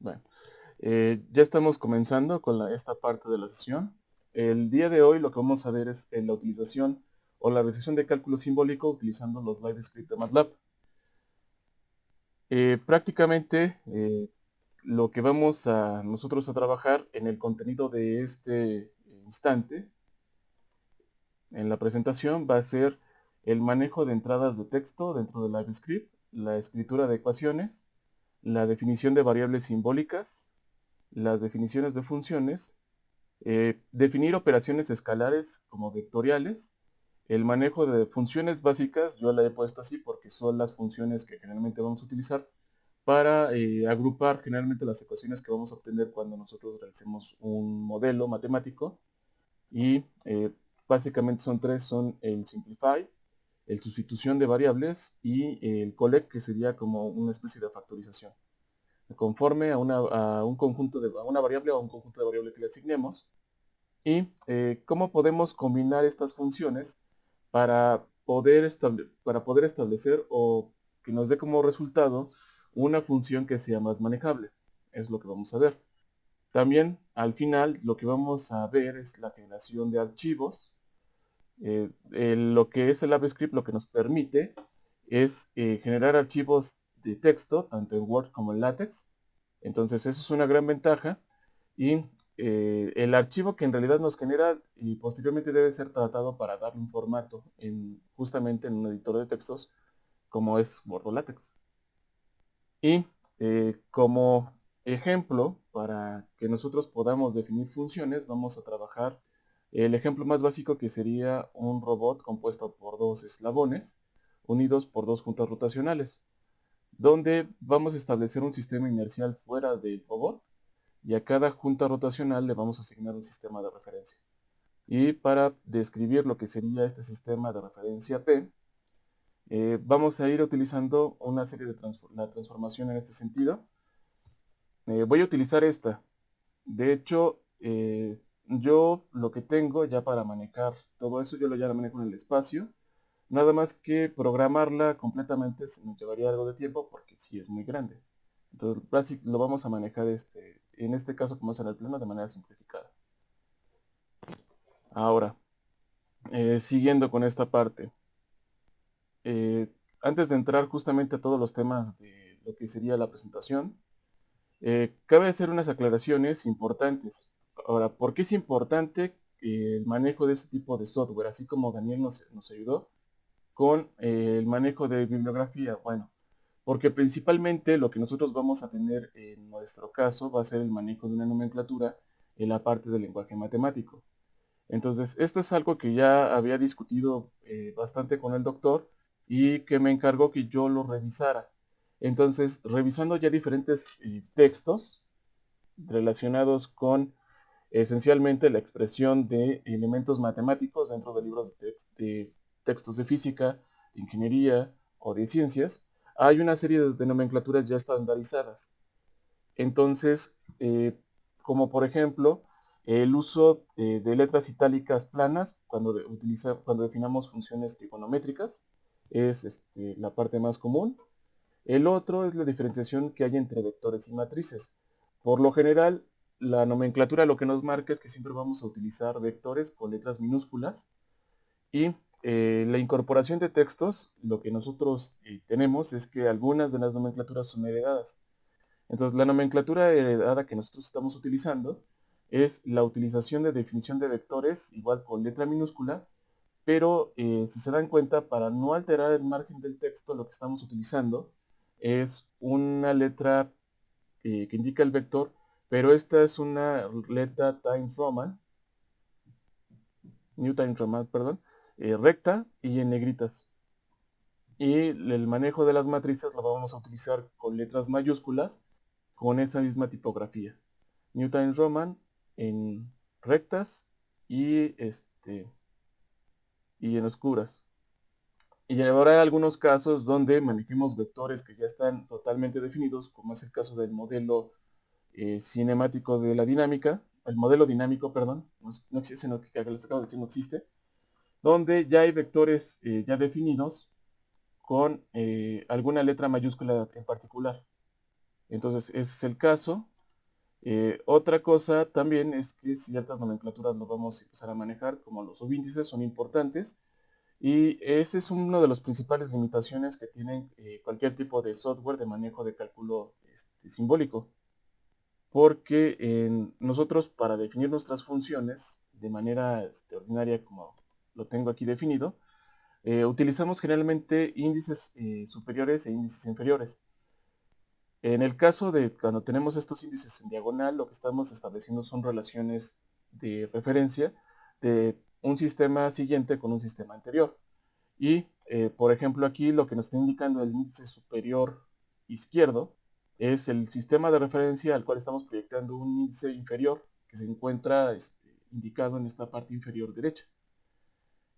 Bueno, ya estamos comenzando con esta parte de la sesión. El día de hoy lo que vamos a ver es la utilización o la realización de cálculo simbólico utilizando los LiveScript de MATLAB. Prácticamente lo que vamos a nosotros a trabajar en el contenido de este instante en la presentación va a ser el manejo de entradas de texto dentro de LiveScript, la escritura de ecuaciones, la definición de variables simbólicas, las definiciones de funciones, definir operaciones escalares como vectoriales, el manejo de funciones básicas, yo la he puesto así porque son las funciones que generalmente vamos a utilizar para agrupar generalmente las ecuaciones que vamos a obtener cuando nosotros realicemos un modelo matemático y básicamente son tres, son el simplify, el sustitución de variables y el collect, que sería como una especie de factorización conforme a un conjunto a una variable o a un conjunto de variables que le asignemos y cómo podemos combinar estas funciones para poder establecer o que nos dé como resultado una función que sea más manejable. Es lo que vamos a ver. También al final lo que vamos a ver es la generación de archivos. Lo que es el JavaScript lo que nos permite es generar archivos de texto, tanto en Word como en LaTeX. Entonces eso es una gran ventaja y el archivo que en realidad nos genera y posteriormente debe ser tratado para darle un formato justamente en un editor de textos como es Word o LaTeX. Y como ejemplo, para que nosotros podamos definir funciones, vamos a trabajar el ejemplo más básico que sería un robot compuesto por dos eslabones unidos por dos juntas rotacionales, donde vamos a establecer un sistema inercial fuera del robot y a cada junta rotacional le vamos a asignar un sistema de referencia. Y para describir lo que sería este sistema de referencia P, vamos a ir utilizando una serie de la transformación en este sentido. Voy a utilizar esta. De hecho, yo lo que tengo ya para manejar todo eso, ya lo manejo en el espacio. Nada más que programarla completamente se nos llevaría algo de tiempo porque sí es muy grande. Entonces, lo vamos a manejar en este caso como es en el plano de manera simplificada. Ahora, siguiendo con esta parte. eh, Antes de entrar justamente a todos los temas de lo que sería la presentación, cabe hacer unas aclaraciones importantes. Ahora, ¿por qué es importante el manejo de este tipo de software? Así como Daniel nos ayudó con el manejo de bibliografía. Bueno, porque principalmente lo que nosotros vamos a tener en nuestro caso va a ser el manejo de una nomenclatura en la parte del lenguaje matemático. Entonces, esto es algo que ya había discutido bastante con el doctor y que me encargó que yo lo revisara. Entonces, revisando ya diferentes textos relacionados con esencialmente la expresión de elementos matemáticos dentro de libros de textos de física, de ingeniería o de ciencias, hay una serie de nomenclaturas ya estandarizadas. Entonces, como por ejemplo, el uso de letras itálicas planas cuando definamos funciones trigonométricas, es la parte más común. El otro es la diferenciación que hay entre vectores y matrices. Por lo general, la nomenclatura lo que nos marca es que siempre vamos a utilizar vectores con letras minúsculas y la incorporación de textos, lo que nosotros tenemos es que algunas de las nomenclaturas son heredadas. Entonces, la nomenclatura heredada que nosotros estamos utilizando es la utilización de definición de vectores igual con letra minúscula, pero si se dan cuenta, para no alterar el margen del texto, lo que estamos utilizando es una letra que indica el vector, pero esta es una letra Times Roman, New Times Roman, perdón, recta y en negritas. Y el manejo de las matrices lo vamos a utilizar con letras mayúsculas con esa misma tipografía. New Times Roman en rectas y y en oscuras. Y ahora hay algunos casos donde manejemos vectores que ya están totalmente definidos, como es el caso del modelo cinemático de la dinámica, el modelo dinámico, perdón, no existe, no, que les acabo de decir, no existe, donde ya hay vectores ya definidos con alguna letra mayúscula en particular. Entonces, ese es el caso. Otra cosa también es que ciertas nomenclaturas lo vamos a empezar a manejar, como los subíndices son importantes, y ese es uno de las principales limitaciones que tienen cualquier tipo de software de manejo de cálculo simbólico, porque nosotros para definir nuestras funciones de manera ordinaria, como lo tengo aquí definido, utilizamos generalmente índices superiores e índices inferiores. En el caso de cuando tenemos estos índices en diagonal, lo que estamos estableciendo son relaciones de referencia de un sistema siguiente con un sistema anterior. Y, por ejemplo, aquí lo que nos está indicando el índice superior izquierdo es el sistema de referencia al cual estamos proyectando un índice inferior que se encuentra indicado en esta parte inferior derecha.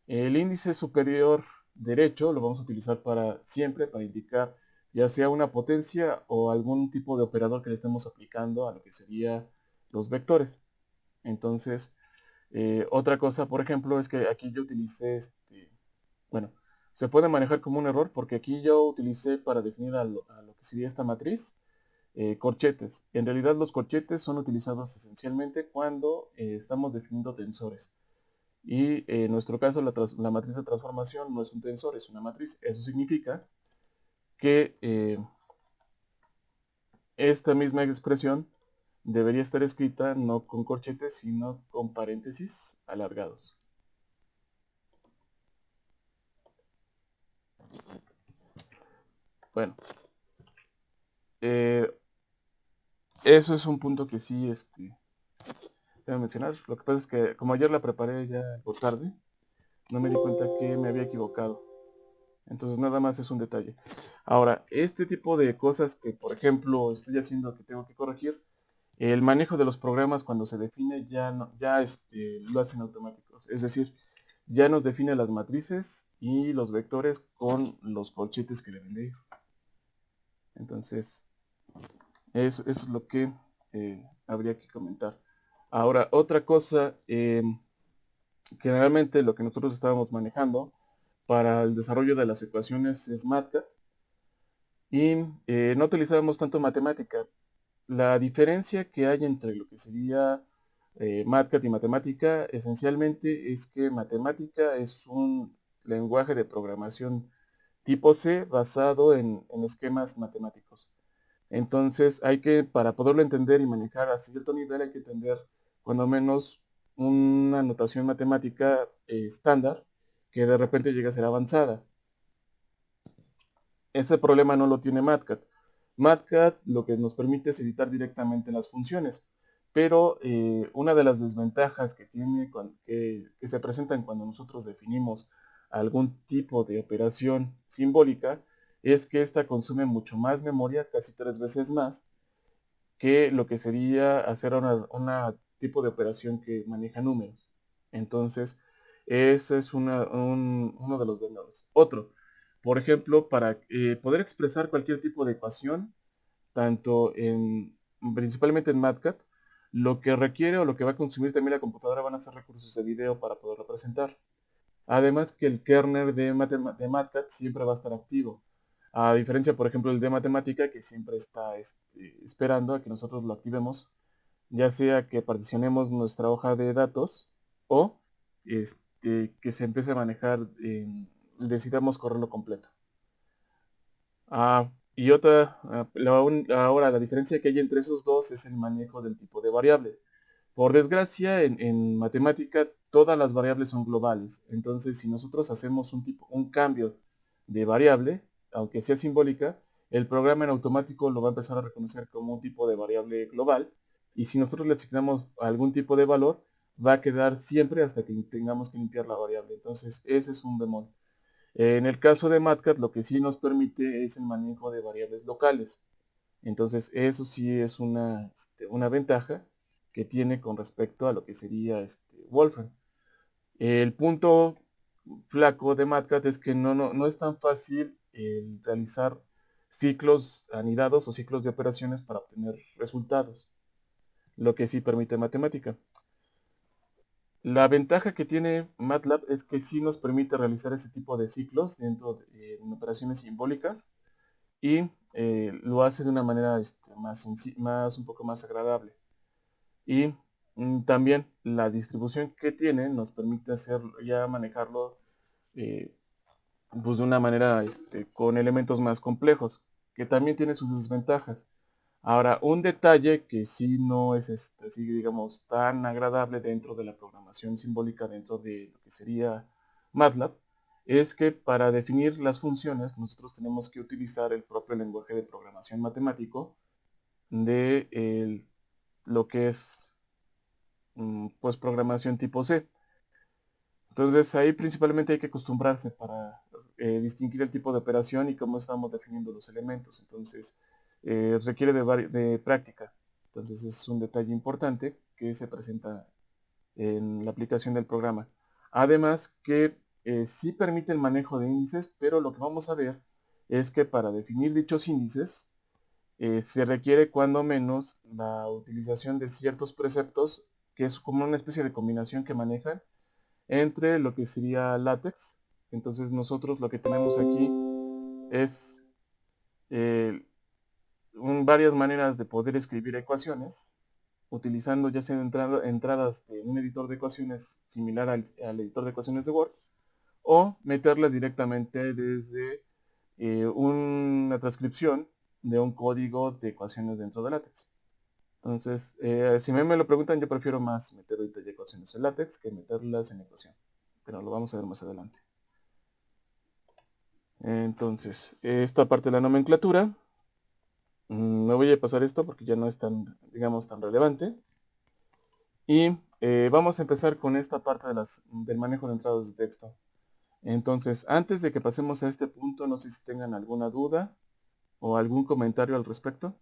El índice superior derecho lo vamos a utilizar para siempre para indicar ya sea una potencia o algún tipo de operador que le estemos aplicando a lo que sería los vectores. Entonces, otra cosa, por ejemplo, es que aquí yo utilicé bueno, se puede manejar como un error porque aquí yo utilicé para definir a lo que sería esta matriz corchetes. En realidad los corchetes son utilizados esencialmente cuando estamos definiendo tensores. Y en nuestro caso la matriz de transformación no es un tensor, es una matriz. Eso significa que esta misma expresión debería estar escrita no con corchetes, sino con paréntesis alargados. Bueno, eh, eso es un punto que sí debo mencionar. Lo que pasa es que como ayer la preparé ya por tarde, no me di cuenta que me había equivocado. Entonces nada más es un detalle. Ahora, este tipo de cosas que, por ejemplo, estoy haciendo que tengo que corregir, el manejo de los programas cuando se define ya, no, ya lo hacen automáticos. Es decir, ya nos define las matrices y los vectores con los corchetes que deben de ir. Entonces, eso es lo que habría que comentar. Ahora, otra cosa, generalmente lo que nosotros estábamos manejando para el desarrollo de las ecuaciones es MATLAB y no utilizábamos tanto matemática. La diferencia que hay entre lo que sería MATLAB y matemática esencialmente es que matemática es un lenguaje de programación tipo C basado en esquemas matemáticos. Entonces hay que, para poderlo entender y manejar a cierto nivel, hay que entender cuando menos una notación matemática estándar que de repente llega a ser avanzada. Ese problema no lo tiene MATLAB. MATLAB lo que nos permite es editar directamente las funciones, pero una de las desventajas que tiene, que se presentan cuando nosotros definimos algún tipo de operación simbólica, es que esta consume mucho más memoria, casi 3 veces más, que lo que sería hacer una tipo de operación que maneja números. Entonces, ese es uno de los vendedores. Otro, por ejemplo, para poder expresar cualquier tipo de ecuación, tanto principalmente en MATLAB, lo que requiere o lo que va a consumir también la computadora van a ser recursos de video para poder representar. Además que el kernel de MATLAB siempre va a estar activo. A diferencia, por ejemplo, el de matemática que siempre está esperando a que nosotros lo activemos, ya sea que particionemos nuestra hoja de datos o que se empiece a manejar, decidamos correrlo completo. Y otra, ahora la diferencia que hay entre esos dos es el manejo del tipo de variable. Por desgracia, en matemática todas las variables son globales. Entonces, si nosotros hacemos un cambio de variable, aunque sea simbólica, el programa en automático lo va a empezar a reconocer como un tipo de variable global. Y si nosotros le asignamos algún tipo de valor, va a quedar siempre hasta que tengamos que limpiar la variable. Entonces, ese es un bemol. En el caso de MATLAB, lo que sí nos permite es el manejo de variables locales. Entonces, eso sí es una ventaja que tiene con respecto a lo que sería Wolfram. El punto flaco de MATLAB es que no es tan fácil el realizar ciclos anidados o ciclos de operaciones para obtener resultados, lo que sí permite matemática. La ventaja que tiene MATLAB es que sí nos permite realizar ese tipo de ciclos dentro de operaciones simbólicas, y lo hace de una manera más un poco más agradable. Y también la distribución que tiene nos permite manejarlo eh, pues de una manera con elementos más complejos, que también tiene sus desventajas. Ahora, un detalle que sí no es así, digamos, tan agradable dentro de la programación simbólica, dentro de lo que sería MATLAB, es que para definir las funciones nosotros tenemos que utilizar el propio lenguaje de programación matemático de lo que es pues programación tipo C. Entonces ahí principalmente hay que acostumbrarse para distinguir el tipo de operación y cómo estamos definiendo los elementos. Entonces requiere de práctica. Entonces es un detalle importante que se presenta en la aplicación del programa. Además que sí permite el manejo de índices, pero lo que vamos a ver es que para definir dichos índices se requiere cuando menos la utilización de ciertos preceptos, que es como una especie de combinación que manejan entre lo que sería látex. Entonces nosotros lo que tenemos aquí es eh, varias maneras de poder escribir ecuaciones, utilizando ya sea entradas de un editor de ecuaciones similar al editor de ecuaciones de Word, o meterlas directamente desde una transcripción de un código de ecuaciones dentro de LaTeX. Entonces, si me lo preguntan, yo prefiero más meter ahorita ya ecuaciones en LaTeX que meterlas en ecuación. Pero lo vamos a ver más adelante. Entonces, esta parte de la nomenclatura, no voy a pasar esto porque ya no es tan, digamos, tan relevante. Y vamos a empezar con esta parte del manejo de entradas de texto. Entonces, antes de que pasemos a este punto, no sé si tengan alguna duda o algún comentario al respecto.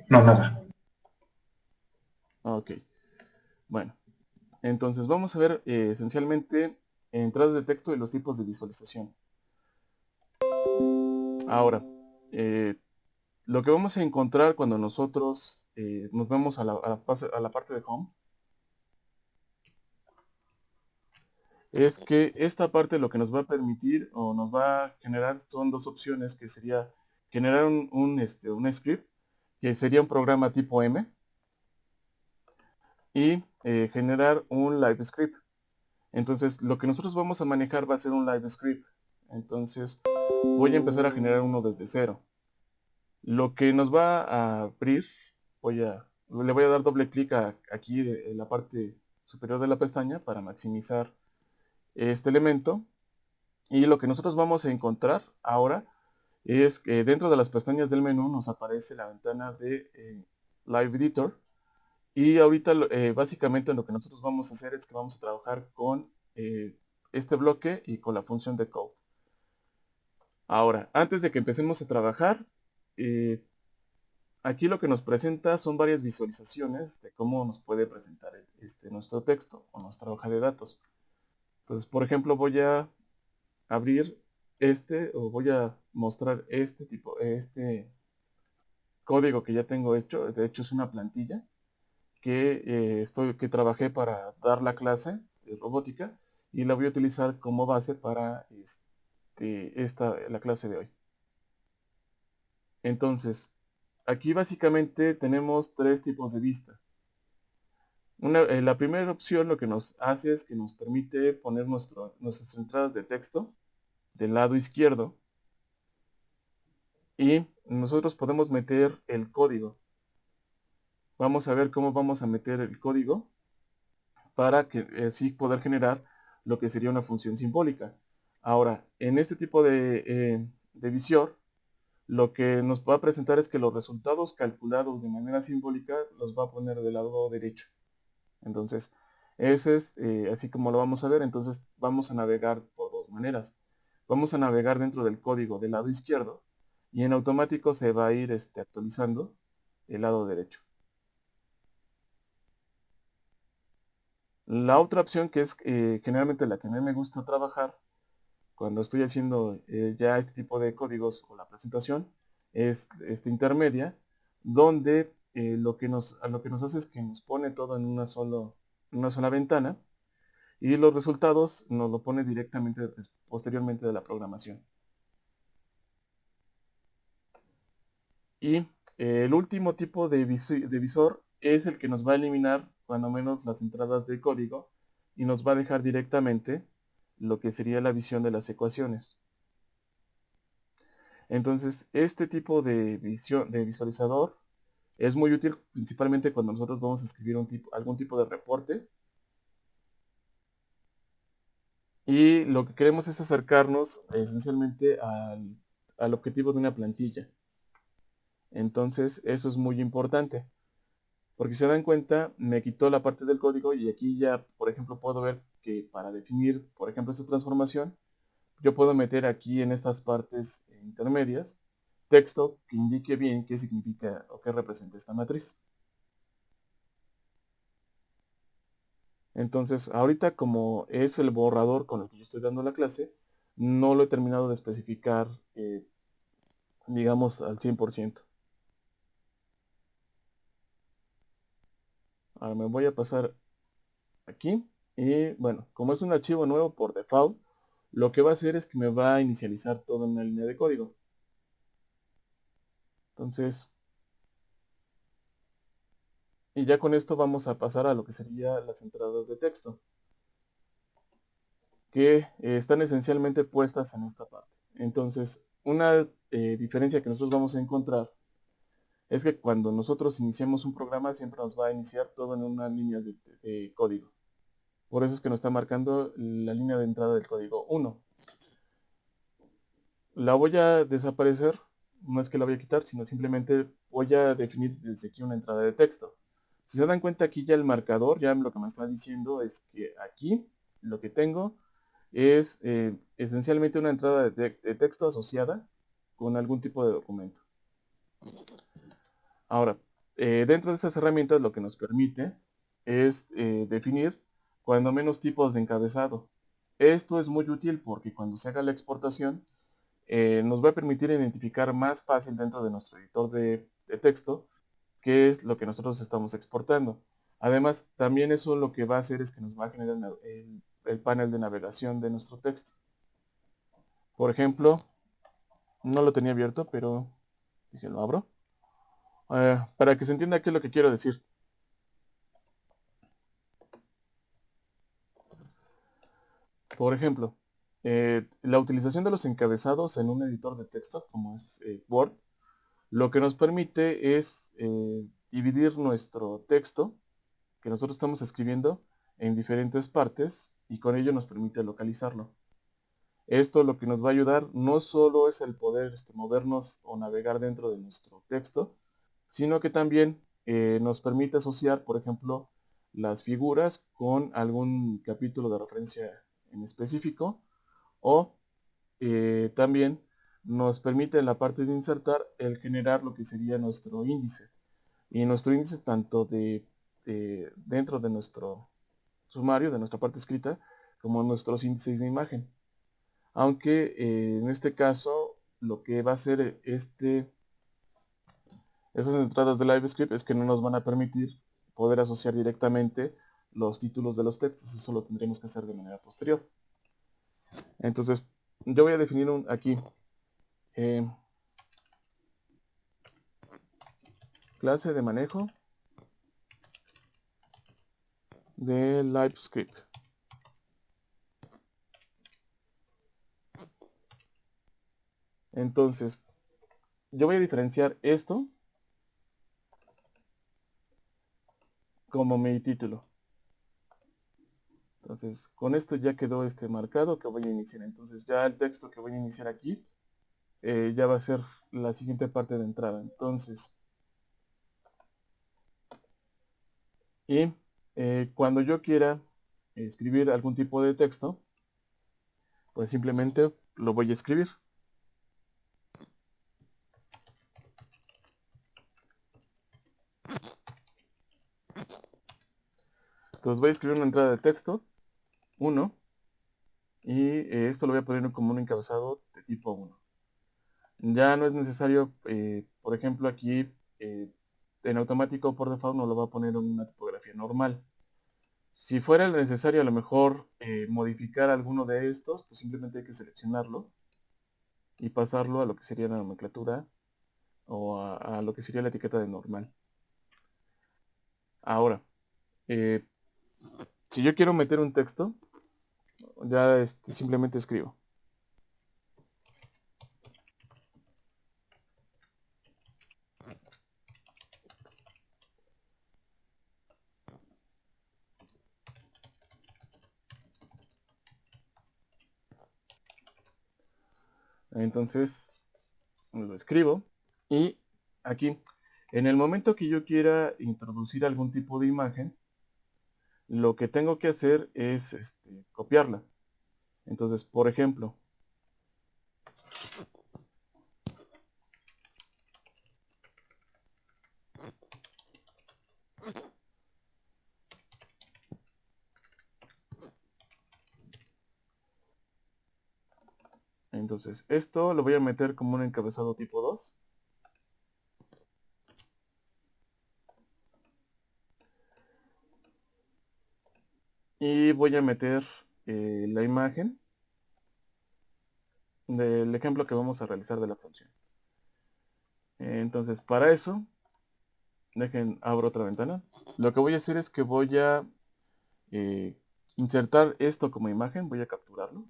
No, nada. Ok, bueno. Entonces vamos a ver esencialmente entradas de texto y los tipos de visualización. Ahora, eh, lo que vamos a encontrar cuando nosotros nos vemos a la parte de Home es que esta parte lo que nos va a permitir o nos va a generar son dos opciones, que sería generar un script, que sería un programa tipo M, y generar un live script. Entonces lo que nosotros vamos a manejar va a ser un live script. Entonces voy a empezar a generar uno desde cero. Lo que nos va a abrir, le voy a dar doble clic aquí en la parte superior de la pestaña para maximizar este elemento. Y lo que nosotros vamos a encontrar ahora es que dentro de las pestañas del menú nos aparece la ventana de Live Editor. Y ahorita básicamente lo que nosotros vamos a hacer es que vamos a trabajar con este bloque y con la función de code. Ahora, antes de que empecemos a trabajar, eh, aquí lo que nos presenta son varias visualizaciones de cómo nos puede presentar nuestro texto o nuestra hoja de datos. Entonces, por ejemplo, voy a abrir o voy a mostrar este código que ya tengo hecho. De hecho, es una plantilla que trabajé para dar la clase de robótica y la voy a utilizar como base para la clase de hoy. Entonces, aquí básicamente tenemos tres tipos de vista. La primera opción lo que nos hace es que nos permite poner nuestras entradas de texto del lado izquierdo y nosotros podemos meter el código. Vamos a ver cómo vamos a meter el código para que así poder generar lo que sería una función simbólica. Ahora, en este tipo de visor, lo que nos va a presentar es que los resultados calculados de manera simbólica los va a poner del lado derecho. Entonces, ese es así como lo vamos a ver. Entonces, vamos a navegar por dos maneras. Vamos a navegar dentro del código del lado izquierdo y en automático se va a ir actualizando el lado derecho. La otra opción, que es generalmente la que a mí me gusta trabajar cuando estoy haciendo ya este tipo de códigos o la presentación, es esta intermedia, donde a lo que nos hace es que nos pone todo en una sola ventana y los resultados nos lo pone directamente posteriormente de la programación. Y el último tipo de visor es el que nos va a eliminar cuando menos las entradas de código y nos va a dejar directamente lo que sería la visión de las ecuaciones. Entonces, este tipo de visualizador es muy útil principalmente cuando nosotros vamos a escribir algún tipo de reporte y lo que queremos es acercarnos esencialmente al objetivo de una plantilla. Entonces, eso es muy importante. Porque si se dan cuenta, me quitó la parte del código y aquí ya, por ejemplo, puedo ver que para definir, por ejemplo, esta transformación, yo puedo meter aquí en estas partes intermedias texto que indique bien qué significa o qué representa esta matriz. Entonces, ahorita como es el borrador con el que yo estoy dando la clase, no lo he terminado de especificar, digamos, al 100%. Ahora me voy a pasar aquí y bueno, como es un archivo nuevo por default, lo que va a hacer es que me va a inicializar todo en una línea de código. Entonces, y ya con esto vamos a pasar a lo que serían las entradas de texto, que están esencialmente puestas en esta parte. Entonces, una diferencia que nosotros vamos a encontrar es que cuando nosotros iniciamos un programa siempre nos va a iniciar todo en una línea de código. Por eso es que nos está marcando la línea de entrada del código 1. La voy a desaparecer, no es que la voy a quitar, sino simplemente voy a definir desde aquí una entrada de texto. Si se dan cuenta aquí ya el marcador, ya lo que me está diciendo es que aquí lo que tengo es esencialmente una entrada de texto asociada con algún tipo de documento. Ahora, dentro de estas herramientas lo que nos permite es definir cuando menos tipos de encabezado. Esto es muy útil porque cuando se haga la exportación nos va a permitir identificar más fácil dentro de nuestro editor de texto qué es lo que nosotros estamos exportando. Además, también eso lo que va a hacer es que nos va a generar el panel de navegación de nuestro texto. Por ejemplo, no lo tenía abierto, pero dije lo abro. Para que se entienda qué es lo que quiero decir. Por ejemplo, la utilización de los encabezados en un editor de texto, como es Word, lo que nos permite es dividir nuestro texto que nosotros estamos escribiendo en diferentes partes y con ello nos permite localizarlo. Esto lo que nos va a ayudar no solo es el poder movernos o navegar dentro de nuestro texto, sino que también nos permite asociar, por ejemplo, las figuras con algún capítulo de referencia en específico o también nos permite en la parte de insertar el generar lo que sería nuestro índice. Y nuestro índice tanto dentro de nuestro sumario, de nuestra parte escrita, como nuestros índices de imagen. Aunque en este caso lo que va a hacer esas entradas de LiveScript es que no nos van a permitir poder asociar directamente los títulos de los textos. Eso lo tendremos que hacer de manera posterior. Entonces, yo voy a definir aquí eh, clase de manejo de LiveScript. Entonces, yo voy a diferenciar esto como mi título. Entonces, con esto ya quedó marcado que voy a iniciar. Entonces, ya el texto que voy a iniciar aquí ya va a ser la siguiente parte de entrada. Entonces, y cuando yo quiera escribir algún tipo de texto, pues simplemente lo voy a escribir. Entonces voy a escribir una entrada de texto, 1, y esto lo voy a poner como un encabezado de tipo 1. Ya no es necesario, por ejemplo, aquí en automático por default nos lo va a poner en una tipografía normal. Si fuera necesario a lo mejor modificar alguno de estos, pues simplemente hay que seleccionarlo y pasarlo a lo que sería la nomenclatura o a lo que sería la etiqueta de normal. Ahora, si yo quiero meter un texto, ya simplemente escribo. Entonces lo escribo y aquí, en el momento que yo quiera introducir algún tipo de imagen, lo que tengo que hacer es copiarla. Entonces, por ejemplo, esto lo voy a meter como un encabezado tipo 2. Y voy a meter la imagen del ejemplo que vamos a realizar de la función. Entonces, para eso, abro otra ventana. Lo que voy a hacer es que voy a insertar esto como imagen, voy a capturarlo.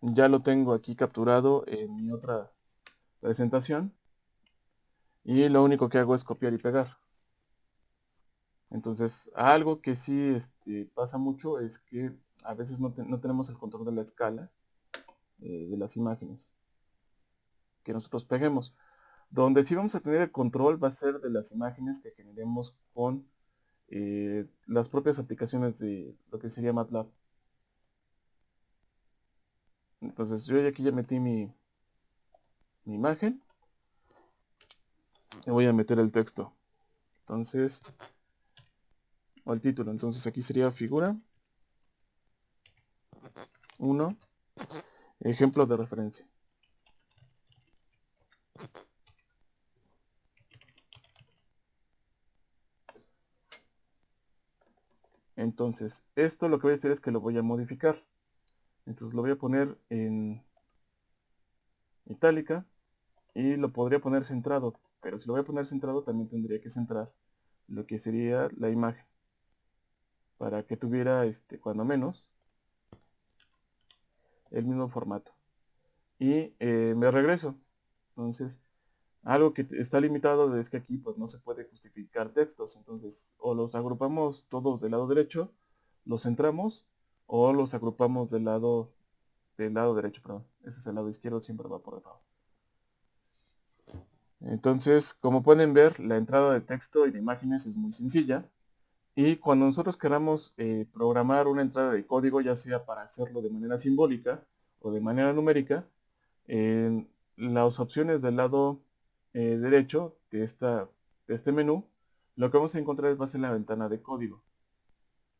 Ya lo tengo aquí capturado en mi otra presentación. Y lo único que hago es copiar y pegar. Entonces, algo que sí pasa mucho es que a veces no tenemos el control de la escala de las imágenes que nosotros peguemos. Donde sí vamos a tener el control va a ser de las imágenes que generemos con las propias aplicaciones de lo que sería MATLAB. Entonces yo aquí ya metí mi imagen y voy a meter el texto. Entonces, o el título. Entonces aquí sería figura 1, ejemplo de referencia. Entonces, esto lo que voy a hacer es que lo voy a modificar. Entonces lo voy a poner en itálica y lo podría poner centrado. Pero si lo voy a poner centrado también tendría que centrar lo que sería la imagen. Para que tuviera, cuando menos, el mismo formato. Y me regreso. Entonces, algo que está limitado es que aquí pues no se puede justificar textos. Entonces, o los agrupamos todos del lado derecho, los centramos, o los agrupamos del lado derecho, perdón. Ese es el lado izquierdo, siempre va por debajo. Entonces, como pueden ver, la entrada de texto y de imágenes es muy sencilla. Y cuando nosotros queramos programar una entrada de código, ya sea para hacerlo de manera simbólica o de manera numérica, en las opciones del lado derecho de este menú, lo que vamos a encontrar va a ser la ventana de código.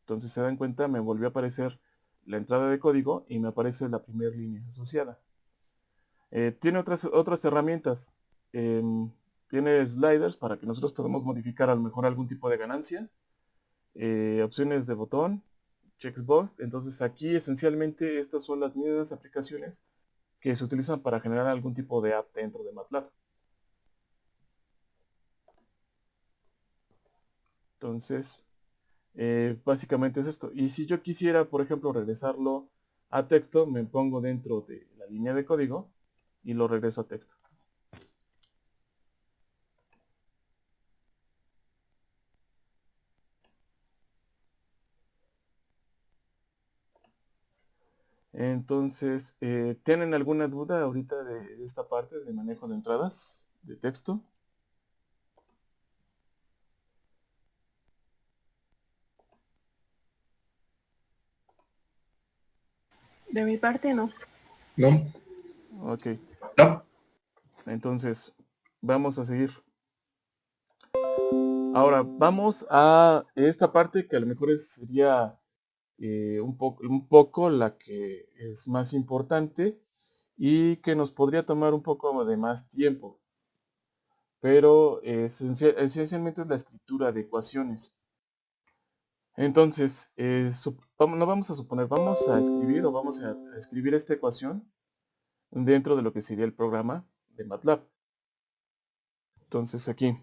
Entonces se dan cuenta, me volvió a aparecer la entrada de código y me aparece la primera línea asociada. Tiene otras herramientas. Tiene sliders para que nosotros podamos modificar a lo mejor algún tipo de ganancia. Opciones de botón, checkbox. Entonces aquí esencialmente estas son las mismas aplicaciones que se utilizan para generar algún tipo de app dentro de MATLAB. Entonces, básicamente es esto. Y si yo quisiera, por ejemplo, regresarlo a texto, me pongo dentro de la línea de código y lo regreso a texto. Entonces, ¿tienen alguna duda ahorita de esta parte de manejo de entradas de texto? De mi parte, no. No, Ok, no. entonces vamos a seguir. Ahora, vamos a esta parte que a lo mejor sería un poco la que es más importante y que nos podría tomar un poco de más tiempo, pero esencialmente es la escritura de ecuaciones. Entonces, no vamos a suponer, vamos a escribir o vamos a escribir esta ecuación dentro de lo que sería el programa de MATLAB. Entonces aquí,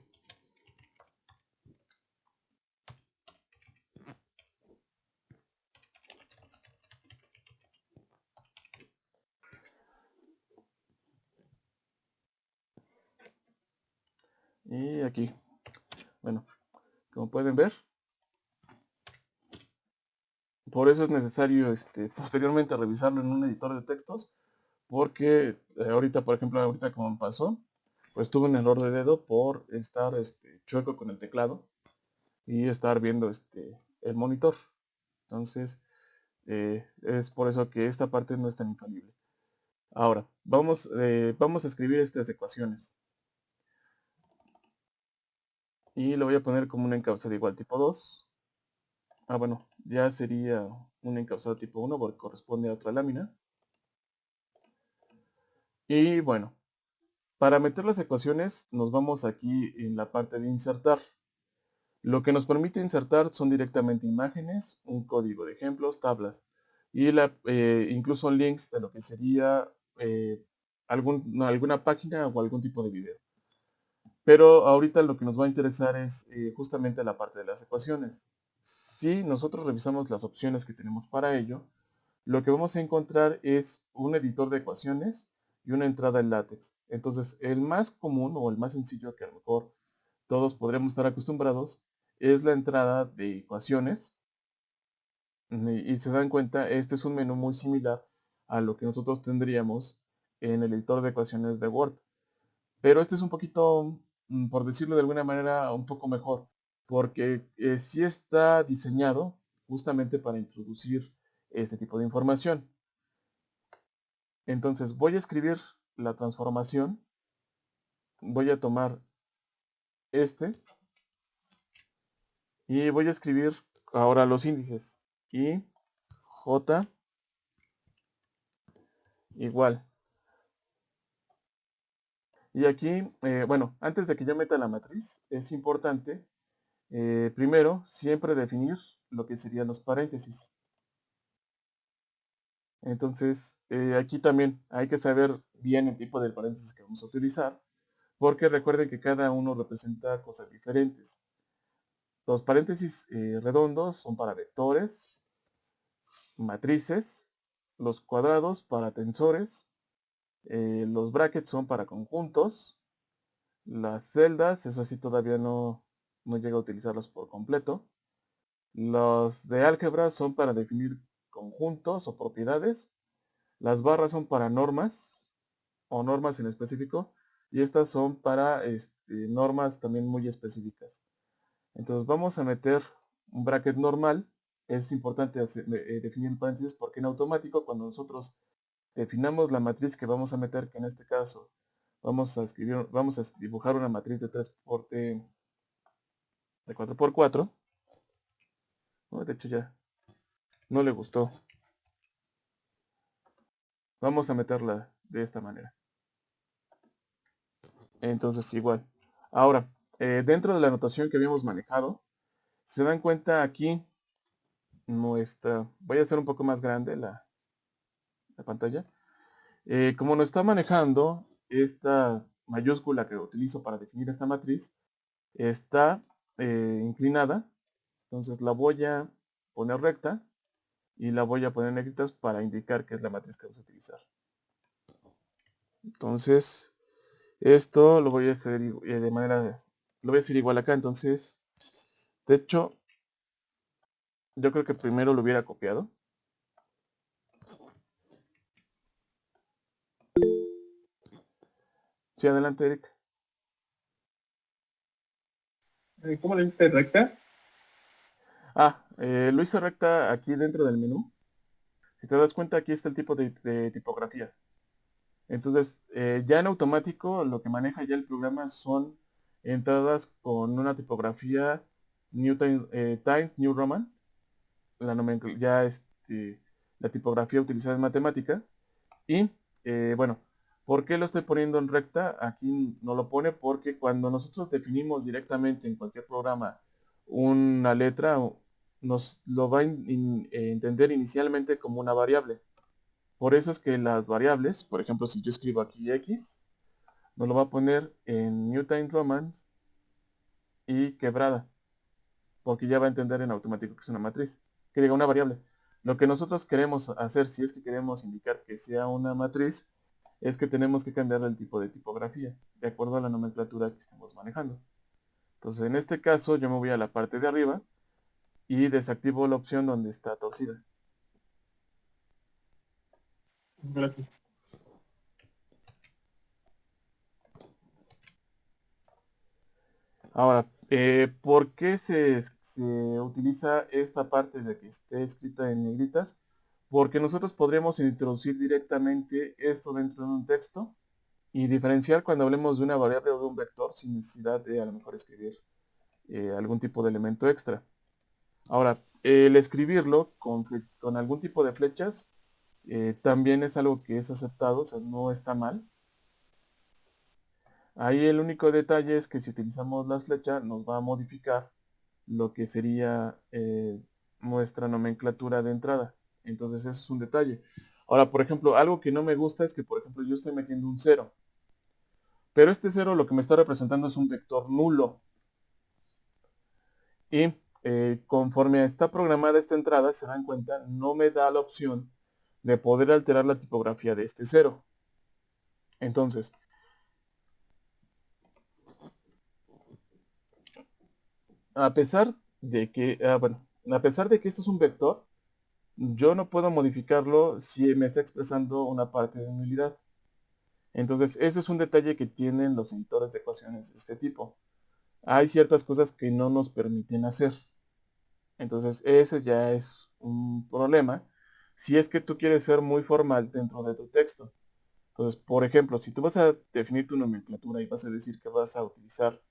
y aquí, bueno, como pueden ver, por eso es necesario posteriormente revisarlo en un editor de textos, porque ahorita, por ejemplo, ahorita como me pasó, pues tuve un error de dedo por estar chueco con el teclado y estar viendo el monitor. Entonces, es por eso que esta parte no es tan infalible. Ahora, vamos a escribir estas ecuaciones. Y lo voy a poner como una encabezada igual tipo 2. Ah, bueno, ya sería un encabezado tipo 1 porque corresponde a otra lámina. Y bueno, para meter las ecuaciones nos vamos aquí en la parte de insertar. Lo que nos permite insertar son directamente imágenes, un código de ejemplos, tablas y incluso links de lo que sería alguna página o algún tipo de video. Pero ahorita lo que nos va a interesar es justamente la parte de las ecuaciones. Si nosotros revisamos las opciones que tenemos para ello, lo que vamos a encontrar es un editor de ecuaciones y una entrada en LaTeX. Entonces, el más común o el más sencillo que a lo mejor todos podremos estar acostumbrados es la entrada de ecuaciones. Y se dan cuenta, este es un menú muy similar a lo que nosotros tendríamos en el editor de ecuaciones de Word. Pero este es un poquito, por decirlo de alguna manera, un poco mejor, porque sí está diseñado justamente para introducir este tipo de información. Entonces voy a escribir la transformación, voy a tomar este y voy a escribir ahora los índices. Y J igual. Y aquí, bueno, antes de que yo meta la matriz, es importante primero siempre definir lo que serían los paréntesis. Entonces, aquí también hay que saber bien el tipo de paréntesis que vamos a utilizar, porque recuerden que cada uno representa cosas diferentes. Los paréntesis redondos son para vectores, matrices, los cuadrados para tensores, los brackets son para conjuntos, las celdas, eso sí todavía no llega a utilizarlos por completo. Los de álgebra son para definir conjuntos o propiedades. Las barras son para normas o normas en específico. Y estas son para normas también muy específicas. Entonces vamos a meter un bracket normal. Es importante definir paréntesis porque en automático cuando nosotros definamos la matriz que vamos a meter, que en este caso vamos a dibujar una matriz de 4x4. No, de hecho ya no le gustó. Vamos a meterla de esta manera. Entonces igual. Ahora, dentro de la notación que habíamos manejado, se dan cuenta aquí voy a hacer un poco más grande la pantalla. Como nos está manejando esta mayúscula que utilizo para definir esta matriz, está inclinada. Entonces la voy a poner recta y la voy a poner en negritas para indicar que es la matriz que vamos a utilizar. Entonces, esto lo voy a hacer lo voy a hacer igual acá. Entonces, de hecho, yo creo que primero lo hubiera copiado. Sí, adelante, Eric. ¿Cómo le diste recta? Lo hice recta aquí dentro del menú. Si te das cuenta, aquí está el tipo de tipografía. Entonces, ya en automático, lo que maneja ya el programa son entradas con una tipografía Times New Roman. La tipografía utilizada en matemática. Y bueno, ¿por qué lo estoy poniendo en recta? Aquí no lo pone porque cuando nosotros definimos directamente en cualquier programa una letra, nos lo va a entender inicialmente como una variable. Por eso es que las variables, por ejemplo, si yo escribo aquí X, nos lo va a poner en New Times Roman y quebrada, porque ya va a entender en automático que es una matriz, que diga una variable. Lo que nosotros queremos hacer, si es que queremos indicar que sea una matriz, es que tenemos que cambiar el tipo de tipografía, de acuerdo a la nomenclatura que estemos manejando. Entonces, en este caso, yo me voy a la parte de arriba y desactivo la opción donde está torcida. Gracias. Ahora, ¿por qué se utiliza esta parte de que esté escrita en negritas? Porque nosotros podríamos introducir directamente esto dentro de un texto y diferenciar cuando hablemos de una variable o de un vector sin necesidad de a lo mejor escribir algún tipo de elemento extra. Ahora, el escribirlo con algún tipo de flechas también es algo que es aceptado, o sea, no está mal. Ahí el único detalle es que si utilizamos las flechas nos va a modificar lo que sería nuestra nomenclatura de entrada. Entonces ese es un detalle. Ahora, por ejemplo, algo que no me gusta es que, por ejemplo, yo estoy metiendo un 0. Pero este 0 lo que me está representando es un vector nulo. Y conforme está programada esta entrada, se dan cuenta, no me da la opción de poder alterar la tipografía de este 0. Entonces, a pesar de que, bueno, a pesar de que esto es un vector, yo no puedo modificarlo si me está expresando una parte de nulidad. Entonces, ese es un detalle que tienen los editores de ecuaciones de este tipo. Hay ciertas cosas que no nos permiten hacer. Entonces, ese ya es un problema si es que tú quieres ser muy formal dentro de tu texto. Entonces, por ejemplo, si tú vas a definir tu nomenclatura y vas a decir que vas a utilizar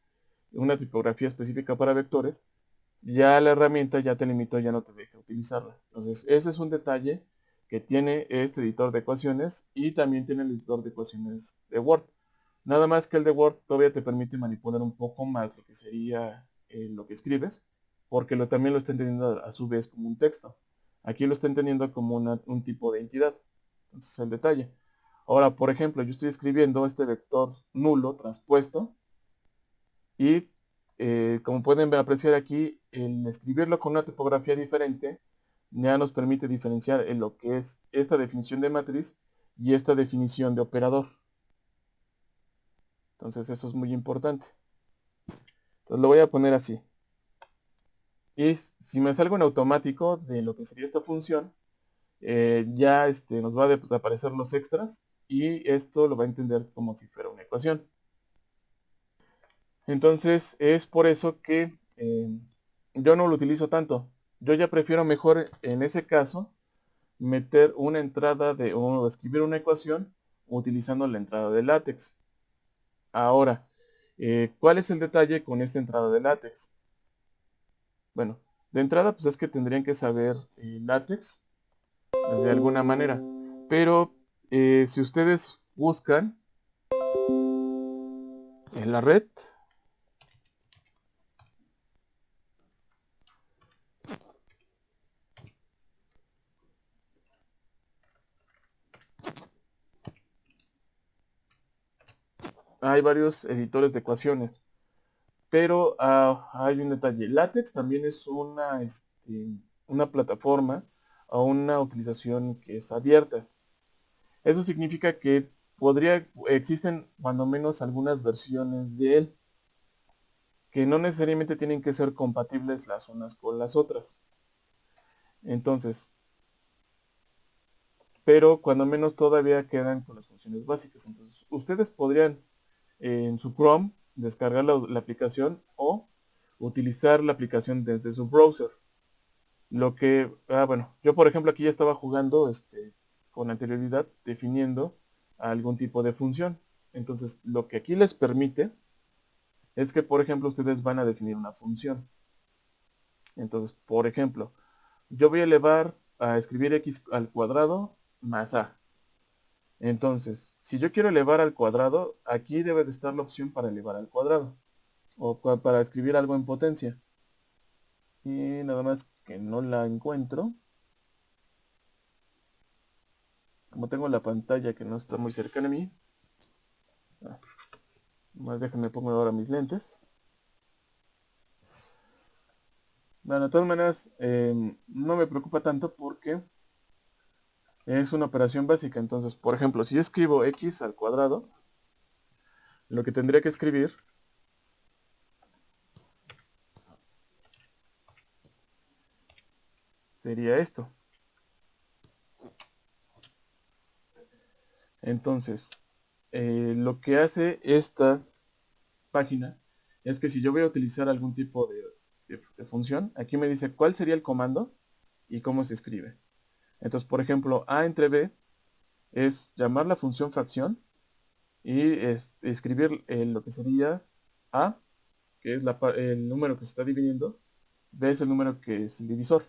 una tipografía específica para vectores, ya la herramienta ya te limitó, ya no te deja utilizarla. Entonces, ese es un detalle que tiene este editor de ecuaciones y también tiene el editor de ecuaciones de Word. Nada más que el de Word todavía te permite manipular un poco más lo que sería lo que escribes, porque también lo está entendiendo a su vez como un texto. Aquí lo está entendiendo como un tipo de entidad. Entonces, el detalle. Ahora, por ejemplo, yo estoy escribiendo este vector nulo transpuesto y como pueden apreciar aquí, el escribirlo con una tipografía diferente ya nos permite diferenciar en lo que es esta definición de matriz y esta definición de operador. Entonces eso es muy importante. Entonces lo voy a poner así. Y si me salgo en automático de lo que sería esta función, ya nos va a desaparecer los extras y esto lo va a entender como si fuera una ecuación. Entonces es por eso que yo no lo utilizo tanto. Yo ya prefiero mejor en ese caso meter una entrada o escribir una ecuación utilizando la entrada de látex. Ahora, ¿cuál es el detalle con esta entrada de látex? Bueno, de entrada pues es que tendrían que saber látex de alguna manera. Pero si ustedes buscan en la red, hay varios editores de ecuaciones. Pero hay un detalle. LaTeX también es una plataforma o una utilización que es abierta. Eso significa que existen cuando menos algunas versiones de él, que no necesariamente tienen que ser compatibles las unas con las otras. Entonces, pero cuando menos todavía quedan con las funciones básicas. Entonces, ustedes podrían en su Chrome descargar la aplicación o utilizar la aplicación desde su browser. Bueno, yo por ejemplo aquí ya estaba jugando con anterioridad definiendo algún tipo de función. Entonces, lo que aquí les permite es que, por ejemplo, ustedes van a definir una función. Entonces, por ejemplo, yo voy a escribir x al cuadrado más a. Entonces, si yo quiero elevar al cuadrado, aquí debe de estar la opción para elevar al cuadrado, o para escribir algo en potencia. Y nada más que no la encuentro. Como tengo la pantalla que no está muy cerca de mí. Más déjenme pongo ahora mis lentes. Bueno, de todas maneras, no me preocupa tanto porque es una operación básica. Entonces, por ejemplo, si yo escribo x al cuadrado, lo que tendría que escribir sería esto. Entonces, lo que hace esta página es que si yo voy a utilizar algún tipo de función, aquí me dice cuál sería el comando y cómo se escribe. Entonces, por ejemplo, a entre b es llamar la función fracción y escribir lo que sería a, que es el número que se está dividiendo, b es el número que es el divisor.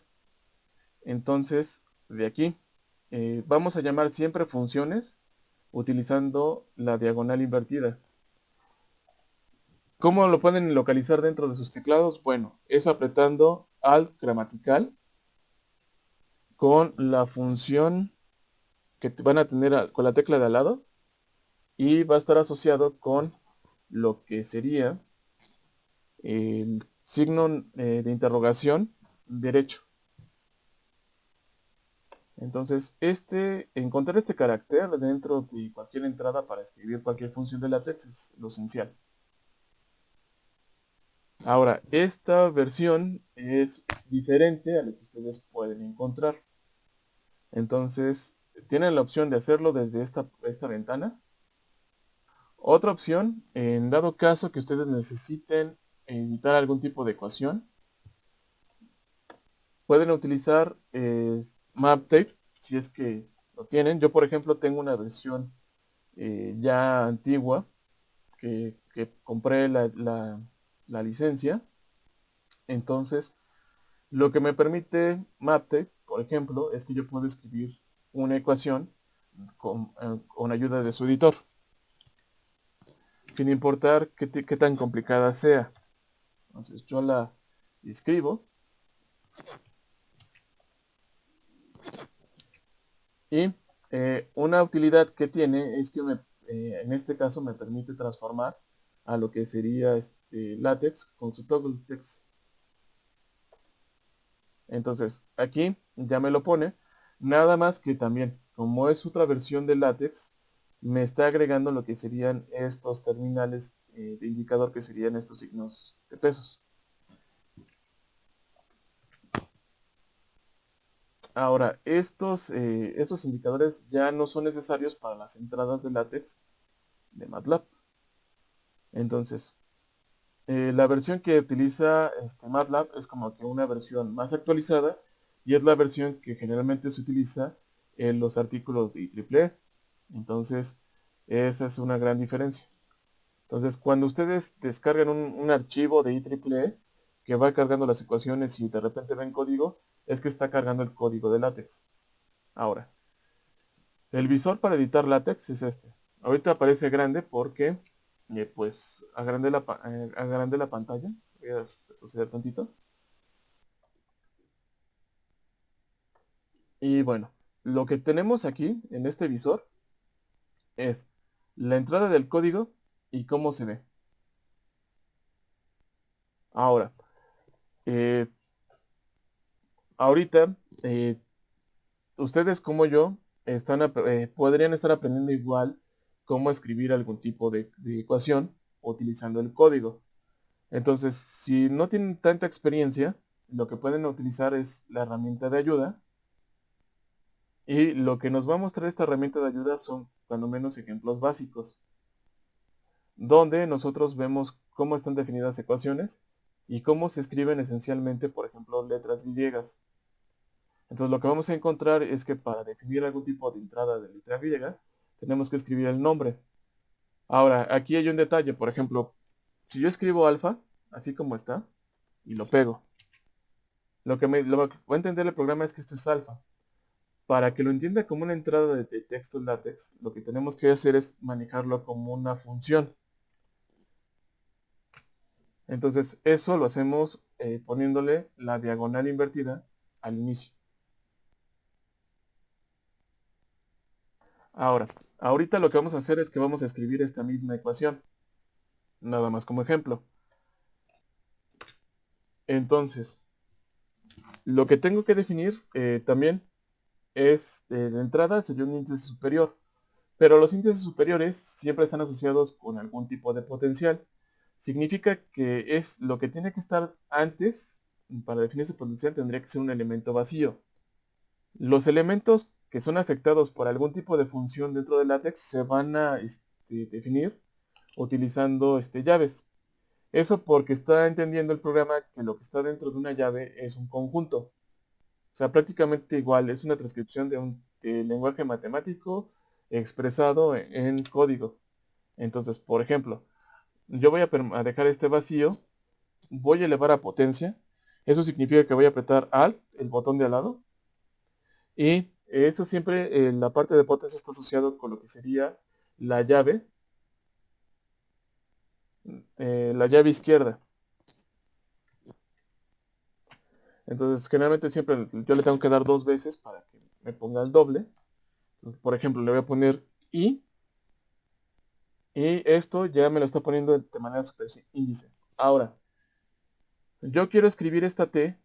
Entonces, de aquí, vamos a llamar siempre funciones utilizando la diagonal invertida. ¿Cómo lo pueden localizar dentro de sus teclados? Bueno, es apretando Alt gramatical con la función que van a tener con la tecla de al lado y va a estar asociado con lo que sería el signo de interrogación derecho. Entonces, encontrar este carácter dentro de cualquier entrada para escribir cualquier función de LaTeX es lo esencial. Ahora, esta versión es diferente a lo que ustedes pueden encontrar. Entonces, tienen la opción de hacerlo desde esta ventana. Otra opción, en dado caso que ustedes necesiten editar algún tipo de ecuación, pueden utilizar MapTape, si es que lo tienen. Yo, por ejemplo, tengo una versión ya antigua, que compré la licencia. Entonces, lo que me permite MapTape, por ejemplo, es que yo puedo escribir una ecuación con ayuda de su editor, sin importar qué tan complicada sea. Entonces yo la escribo y una utilidad que tiene es que en este caso me permite transformar a lo que sería LaTeX con su toggle text. Entonces aquí ya me lo pone, nada más que también, como es otra versión de LaTeX, me está agregando lo que serían estos terminales de indicador, que serían estos signos de pesos. Ahora, estos indicadores ya no son necesarios para las entradas de LaTeX de MATLAB. Entonces, la versión que utiliza MATLAB es como que una versión más actualizada y es la versión que generalmente se utiliza en los artículos de IEEE. Entonces, esa es una gran diferencia. Entonces, cuando ustedes descargan un archivo de IEEE que va cargando las ecuaciones y de repente ven código, es que está cargando el código de LaTeX. Ahora, el visor para editar LaTeX es este. Ahorita aparece grande porque pues agrandé la pantalla. Voy a retroceder tantito. Y bueno, lo que tenemos aquí en este visor es la entrada del código y cómo se ve. Ahora, eh, ahorita ustedes como yo podrían estar aprendiendo igual cómo escribir algún tipo de ecuación utilizando el código. Entonces, si no tienen tanta experiencia, lo que pueden utilizar es la herramienta de ayuda. Y lo que nos va a mostrar esta herramienta de ayuda son, cuando menos, ejemplos básicos, donde nosotros vemos cómo están definidas ecuaciones y cómo se escriben esencialmente, por ejemplo, letras griegas. Entonces, lo que vamos a encontrar es que para definir algún tipo de entrada de letra griega, tenemos que escribir el nombre. Ahora, aquí hay un detalle, por ejemplo, si yo escribo alfa, así como está, y lo pego, lo que va a entender el programa es que esto es alfa. Para que lo entienda como una entrada de texto en LaTeX, lo que tenemos que hacer es manejarlo como una función. Entonces eso lo hacemos poniéndole la diagonal invertida al inicio. Ahora, ahorita lo que vamos a hacer es que vamos a escribir esta misma ecuación, nada más como ejemplo. Entonces, lo que tengo que definir también es, de entrada sería un índice superior, pero los índices superiores siempre están asociados con algún tipo de potencial. Significa que es lo que tiene que estar antes, para definir ese potencial tendría que ser un elemento vacío. Los elementos que son afectados por algún tipo de función dentro del LaTeX se van a definir utilizando llaves. Eso porque está entendiendo el programa que lo que está dentro de una llave es un conjunto. O sea, prácticamente igual, es una transcripción de un lenguaje matemático expresado en código. Entonces, por ejemplo, yo voy a dejar este vacío, voy a elevar a potencia. Eso significa que voy a apretar Alt, el botón de al lado, y eso siempre, la parte de potencia está asociado con lo que sería la llave, la llave izquierda. Entonces, generalmente siempre yo le tengo que dar 2 veces para que me ponga el doble. Entonces, por ejemplo, le voy a poner I, y esto ya me lo está poniendo de manera super índice. Ahora, yo quiero escribir esta T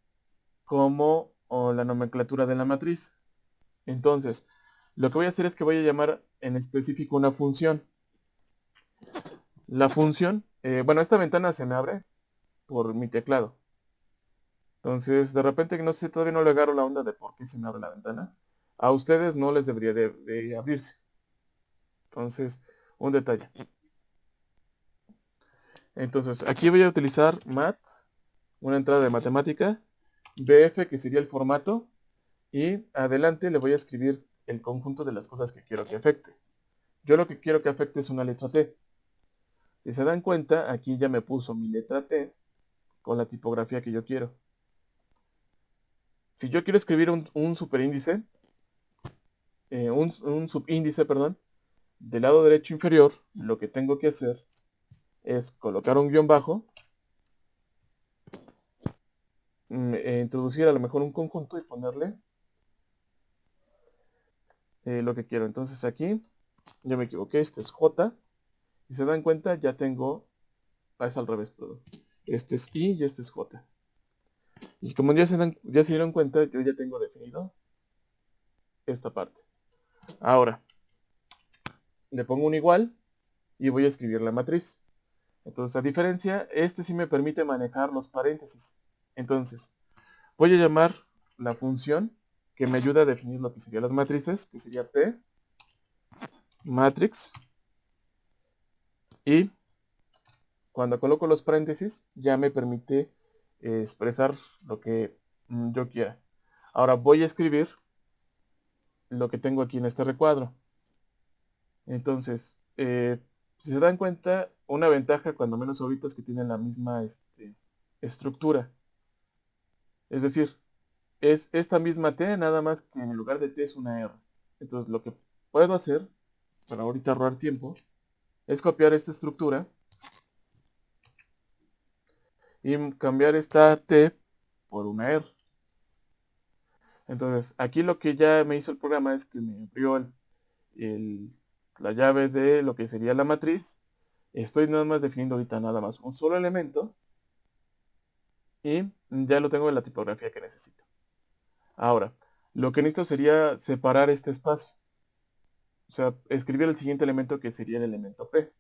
como la nomenclatura de la matriz. Entonces, lo que voy a hacer es que voy a llamar en específico una función. La función, bueno, esta ventana se me abre por mi teclado. Entonces, de repente, no sé, todavía no le agarro la onda de por qué se me abre la ventana. A ustedes no les debería de abrirse. Entonces, un detalle. Entonces, aquí voy a utilizar mat, una entrada de matemática, bf, que sería el formato, y adelante le voy a escribir el conjunto de las cosas que quiero que afecte. Yo lo que quiero que afecte es una letra T. Si se dan cuenta, aquí ya me puso mi letra T con la tipografía que yo quiero. Si yo quiero escribir un superíndice, un subíndice, perdón, del lado derecho inferior, lo que tengo que hacer es colocar un guión bajo, introducir a lo mejor un conjunto y ponerle lo que quiero. Entonces aquí, yo me equivoqué, este es J. Si se dan cuenta, ya tengo, es al revés, perdón. Este es I y este es J. Y como ya se dieron cuenta, yo ya tengo definido esta parte. Ahora, le pongo un igual y voy a escribir la matriz. Entonces, a diferencia, este sí me permite manejar los paréntesis. Entonces, voy a llamar la función que me ayuda a definir lo que serían las matrices, que sería P, matrix, y cuando coloco los paréntesis, ya me permite expresar lo que yo quiera. Ahora voy a escribir lo que tengo aquí en este recuadro. Entonces, si se dan cuenta, una ventaja, cuando menos ahorita, es que tienen la misma estructura. Es decir, es esta misma T, nada más que en lugar de T es una R. Entonces, lo que puedo hacer, para ahorita ahorrar tiempo, es copiar esta estructura y cambiar esta T por una R. Entonces, aquí lo que ya me hizo el programa es que me abrió la llave de lo que sería la matriz. Estoy nada más definiendo ahorita nada más un solo elemento y ya lo tengo en la tipografía que necesito. Ahora, lo que necesito sería separar este espacio. O sea, escribir el siguiente elemento, que sería el elemento P.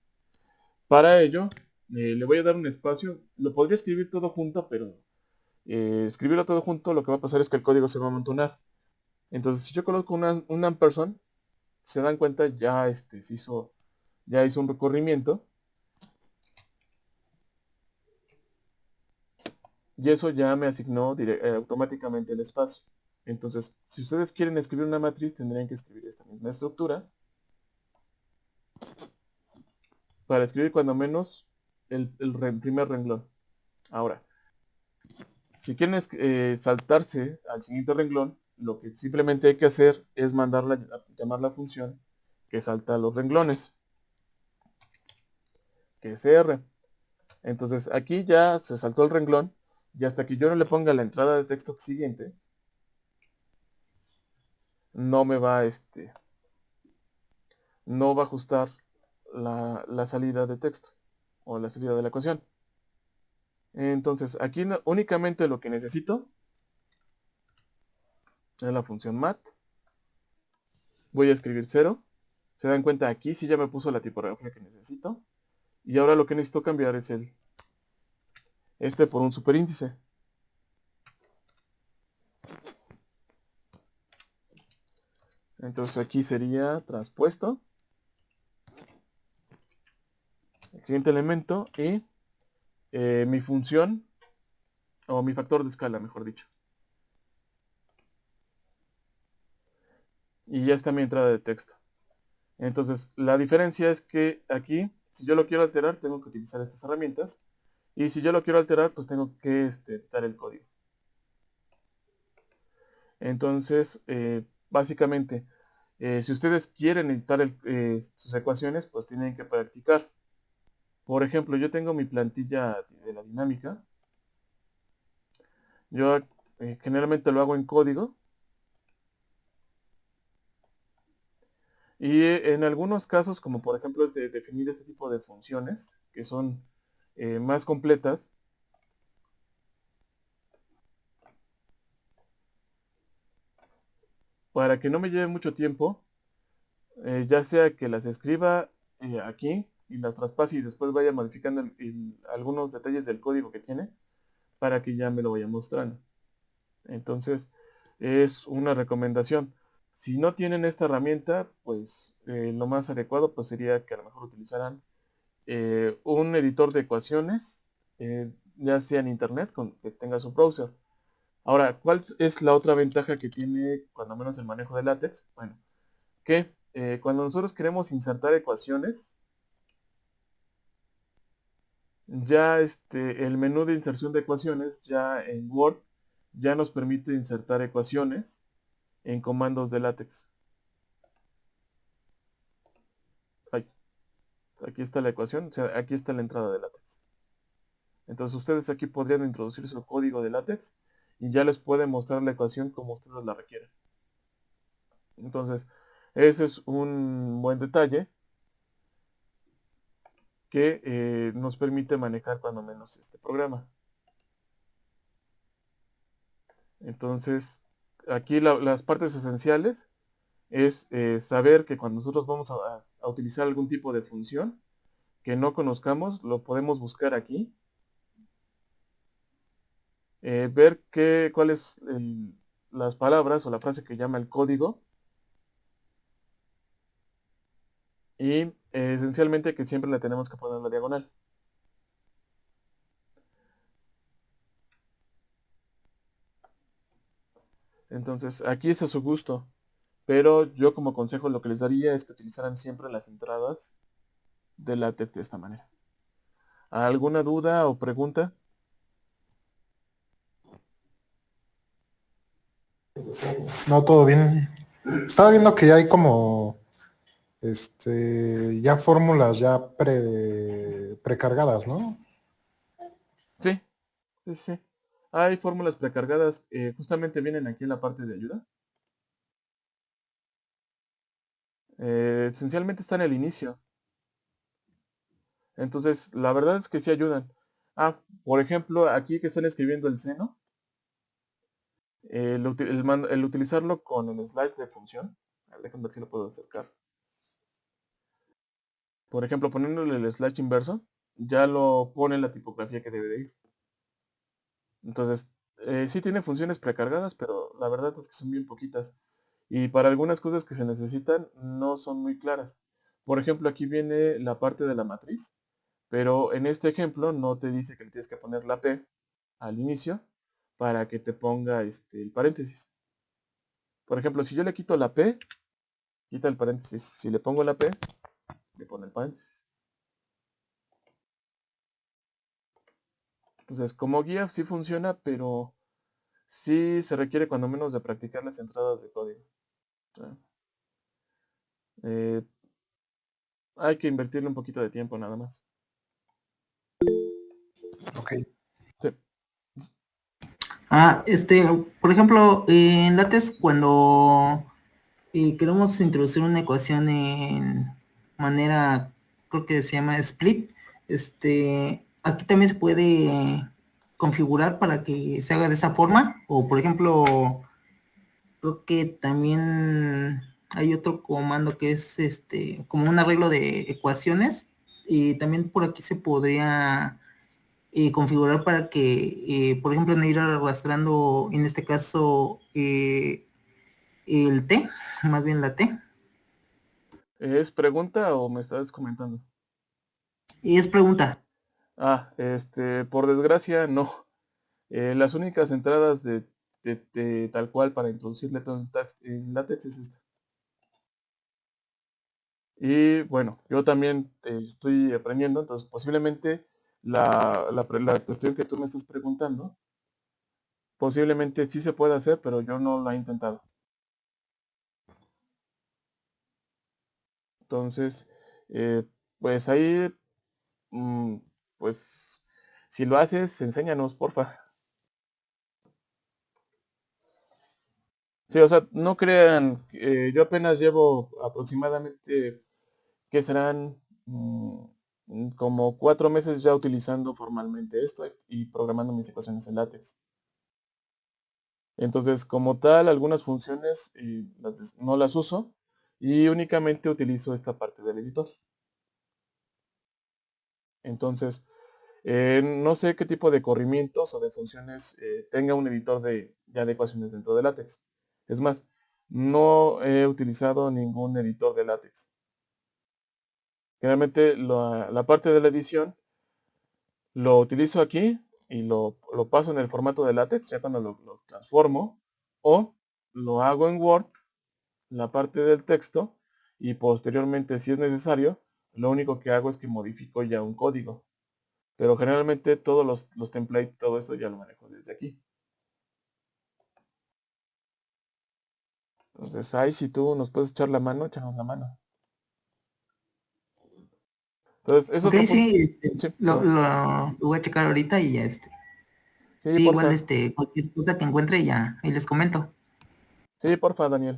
Para ello, le voy a dar un espacio. Lo podría escribir todo junto, pero escribirlo todo junto, lo que va a pasar es que el código se va a amontonar. Entonces, si yo coloco un ampersand, se dan cuenta, ya ya hizo un recorrimiento. Y eso ya me asignó automáticamente el espacio. Entonces, si ustedes quieren escribir una matriz, tendrían que escribir esta misma estructura para escribir cuando menos el primer renglón. Ahora, si quieren saltarse al siguiente renglón, lo que simplemente hay que hacer es llamar la función que salta los renglones, que es R. Entonces aquí ya se saltó el renglón y hasta que yo no le ponga la entrada de texto siguiente, no me va no va a ajustar la salida de texto o la salida de la ecuación. Entonces aquí únicamente lo que necesito es la función mat. Voy a escribir 0. Se dan cuenta aquí sí ya me puso la tipografía que necesito. Y ahora lo que necesito cambiar es este por un superíndice. Entonces aquí sería transpuesto el siguiente elemento y mi función, o mi factor de escala, mejor dicho. Y ya está mi entrada de texto. Entonces, la diferencia es que aquí, si yo lo quiero alterar, tengo que utilizar estas herramientas. Y si yo lo quiero alterar, pues tengo que editar el código. Entonces, básicamente, si ustedes quieren editar sus ecuaciones, pues tienen que practicar. Por ejemplo, yo tengo mi plantilla de la dinámica. Yo generalmente lo hago en código. Y en algunos casos, como por ejemplo es de definir este tipo de funciones, que son más completas, para que no me lleve mucho tiempo, ya sea que las escriba aquí y las traspase y después vaya modificando algunos detalles del código que tiene, para que ya me lo vaya mostrando. Entonces, es una recomendación. Si no tienen esta herramienta, pues lo más adecuado pues sería que a lo mejor utilizaran un editor de ecuaciones, ya sea en internet, que tenga su browser. Ahora, ¿cuál es la otra ventaja que tiene cuando menos el manejo de LaTeX? Bueno, que cuando nosotros queremos insertar ecuaciones, ya el menú de inserción de ecuaciones, ya en Word, ya nos permite insertar ecuaciones en comandos de LaTeX. Ay, aquí está la ecuación, o sea, aquí está la entrada de LaTeX. Entonces ustedes aquí podrían introducir su código de LaTeX y ya les puede mostrar la ecuación como ustedes la requieren. Entonces, ese es un buen detalle que nos permite manejar cuando menos este programa. Entonces, aquí las partes esenciales es saber que cuando nosotros vamos a utilizar algún tipo de función que no conozcamos, lo podemos buscar aquí. Ver cuáles las palabras o la frase que llama el código. Y esencialmente que siempre le tenemos que poner la diagonal. Entonces, aquí es a su gusto. Pero yo como consejo lo que les daría es que utilizaran siempre las entradas de LaTeX de esta manera. ¿Alguna duda o pregunta? No, todo bien. Estaba viendo que ya hay como, ya fórmulas ya precargadas, ¿no? Sí, sí, sí. Hay fórmulas precargadas. Justamente vienen aquí en la parte de ayuda. Esencialmente está en el inicio. Entonces, la verdad es que sí ayudan. Ah, por ejemplo, aquí que están escribiendo el seno. El utilizarlo con el slash de función. A ver, déjame ver si lo puedo acercar. Por ejemplo, poniéndole el slash inverso, ya lo pone la tipografía que debe de ir. Entonces, sí tiene funciones precargadas, pero la verdad es que son bien poquitas. Y para algunas cosas que se necesitan, no son muy claras. Por ejemplo, aquí viene la parte de la matriz, pero en este ejemplo no te dice que le tienes que poner la P al inicio para que te ponga el paréntesis. Por ejemplo, si yo le quito la P, quita el paréntesis. Si le pongo la P, le pone el paréntesis. Entonces, como guía sí funciona, pero sí se requiere cuando menos de practicar las entradas de código. Eh, Hay que invertirle un poquito de tiempo nada más. Ok. Sí. Por ejemplo, en LaTeX cuando queremos introducir una ecuación en manera, creo que se llama split, aquí también se puede configurar para que se haga de esa forma, o por ejemplo, creo que también hay otro comando que es como un arreglo de ecuaciones, y también por aquí se podría configurar para que, por ejemplo, no ir arrastrando, en este caso, el T, más bien la T. ¿Es pregunta o me estás comentando? Y es pregunta. Por desgracia, no. Las únicas entradas de tal cual para introducir letras en LaTeX es esta. Y bueno, yo también estoy aprendiendo, entonces posiblemente la cuestión que tú me estás preguntando, posiblemente sí se pueda hacer, pero yo no la he intentado. Entonces, eh, pues ahí, mm, pues, si lo haces, enséñanos, porfa. Sí, o sea, no crean, yo apenas llevo aproximadamente, que serán como 4 meses ya utilizando formalmente esto y programando mis ecuaciones en LaTeX. Entonces, como tal, algunas funciones no las uso y únicamente utilizo esta parte del editor. Entonces, no sé qué tipo de corrimientos o de funciones tenga un editor ya de ecuaciones dentro de LaTeX. Es más, no he utilizado ningún editor de LaTeX. Generalmente la parte de la edición lo utilizo aquí y lo paso en el formato de LaTeX, ya cuando lo transformo, o lo hago en Word, la parte del texto, y posteriormente, si es necesario, lo único que hago es que modifico ya un código. Pero generalmente todos los templates, todo esto ya lo manejo desde aquí. Entonces, ahí si tú nos puedes echar la mano, échanos la mano. Entonces, es Ok, otro punto. sí, Sí, perdón. lo voy a checar ahorita y ya Sí, sí, igual porfa. cualquier cosa que encuentre ya, ahí les comento. Sí, porfa, Daniel.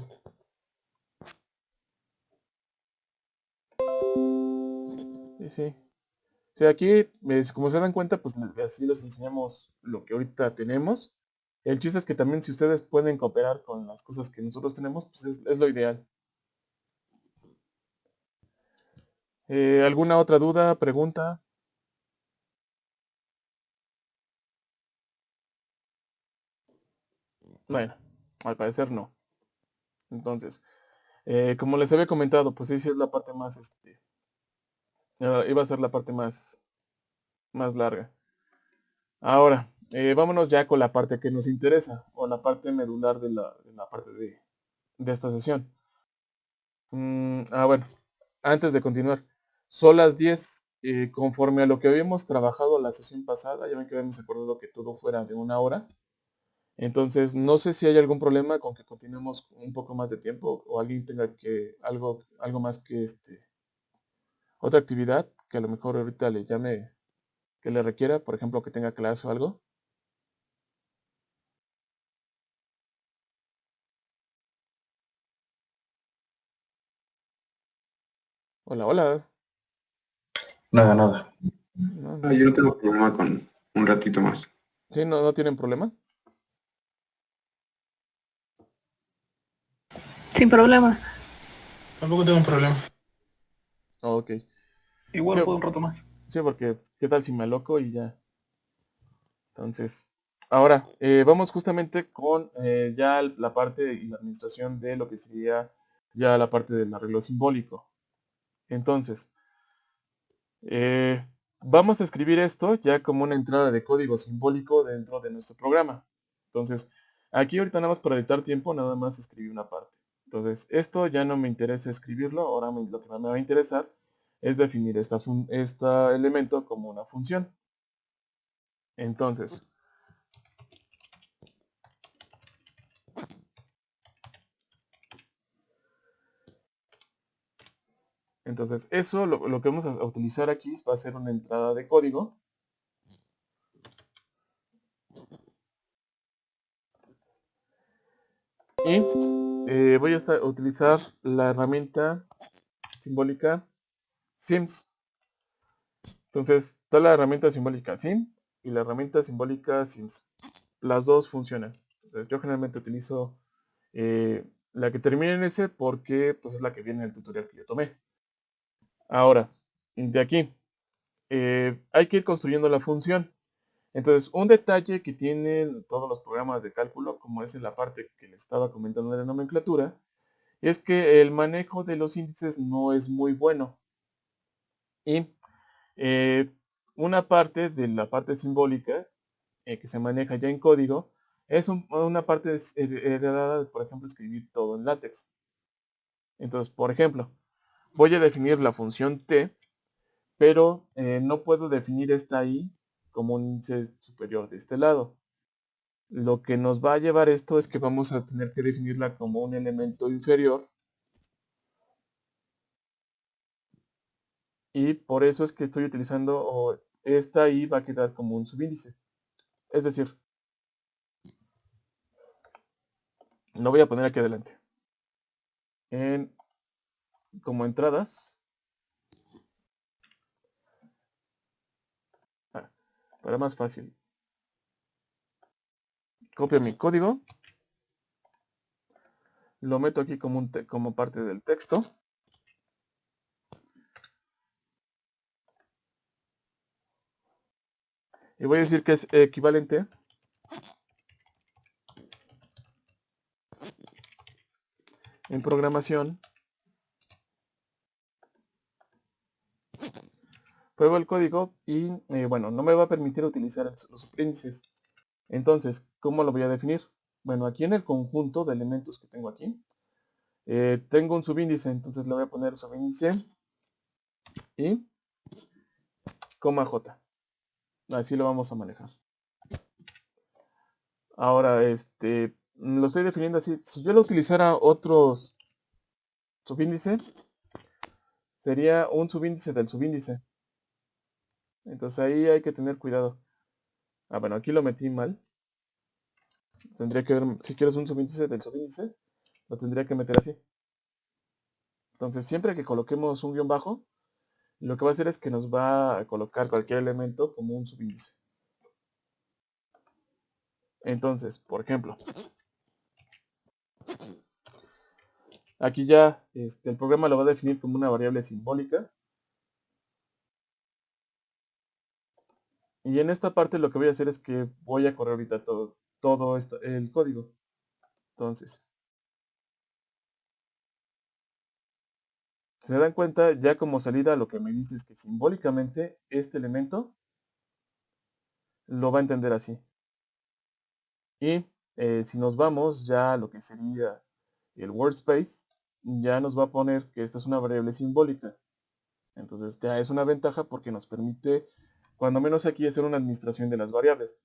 Sí, sí. Sí, aquí, como se dan cuenta, pues así les enseñamos lo que ahorita tenemos. El chiste es que también si ustedes pueden cooperar con las cosas que nosotros tenemos, pues es lo ideal. ¿Alguna otra duda, pregunta? Bueno, al parecer no. Entonces, como les había comentado, pues sí, sí es la parte más, iba a ser la parte más larga. Ahora, vámonos ya con la parte que nos interesa, o la parte medular de la parte de esta sesión. Bueno, antes de continuar, son las 10, conforme a lo que habíamos trabajado la sesión pasada, ya ven que habíamos acordado que todo fuera de 1 hora. Entonces, no sé si hay algún problema con que continuemos un poco más de tiempo o alguien tenga algo más que otra actividad que a lo mejor ahorita le llame, que le requiera, por ejemplo, que tenga clase o algo. Hola, hola. Nada, nada. No, no. Yo no tengo problema con un ratito más. Sí, no tienen problema. Sin problema. Tampoco tengo un problema. Ok. Sí, Igual puedo un rato más. sí, porque qué tal si me aloco y ya. Entonces, ahora, vamos justamente con ya la parte y la administración de lo que sería ya la parte del arreglo simbólico. Entonces, vamos a escribir esto ya como una entrada de código simbólico dentro de nuestro programa. Entonces, aquí ahorita nada más para editar tiempo, nada más escribí una parte. Entonces, esto ya no me interesa escribirlo, ahora lo que me va a interesar es definir este elemento como una función. Entonces, Entonces, eso lo que vamos a utilizar aquí va a ser una entrada de código. Y voy a utilizar la herramienta simbólica sims. Entonces, está la herramienta simbólica sim y la herramienta simbólica sims. Las dos funcionan. Entonces, yo generalmente utilizo la que termina en S porque pues, es la que viene en el tutorial que yo tomé. Ahora, de aquí, hay que ir construyendo la función. Entonces, un detalle que tienen todos los programas de cálculo, como es en la parte que les estaba comentando de la nomenclatura, es que el manejo de los índices no es muy bueno. Y una parte de la parte simbólica que se maneja ya en código es una parte heredada de, por ejemplo, escribir todo en látex. Entonces, por ejemplo, voy a definir la función t, pero no puedo definir esta i como un índice superior de este lado. Lo que nos va a llevar esto es que vamos a tener que definirla como un elemento inferior. Y por eso es que estoy utilizando, esta i va a quedar como un subíndice. Es decir, lo voy a poner aquí adelante. Como entradas. Para más fácil. Copio mi código. Lo meto aquí como parte del texto. Y voy a decir que es equivalente en programación. Pruebo el código y bueno, no me va a permitir utilizar los subíndices. Entonces, ¿cómo lo voy a definir? Bueno, aquí en el conjunto de elementos que tengo aquí, tengo un subíndice, entonces le voy a poner subíndice y coma j. Así lo vamos a manejar. Ahora, lo estoy definiendo así. Si yo lo utilizara otros subíndice, sería un subíndice del subíndice. Entonces ahí hay que tener cuidado. Bueno, aquí lo metí mal. Tendría que ver, si quieres un subíndice del subíndice, lo tendría que meter así. Entonces siempre que coloquemos un guión bajo, lo que va a hacer es que nos va a colocar cualquier elemento como un subíndice. Entonces, por ejemplo, aquí ya el programa lo va a definir como una variable simbólica. Y en esta parte lo que voy a hacer es que voy a correr ahorita todo el código. Entonces, se dan cuenta, ya como salida lo que me dice es que simbólicamente este elemento lo va a entender así. Y si nos vamos ya a lo que sería el workspace, ya nos va a poner que esta es una variable simbólica. Entonces ya es una ventaja porque nos permite, cuando menos aquí, hacer una administración de las variables.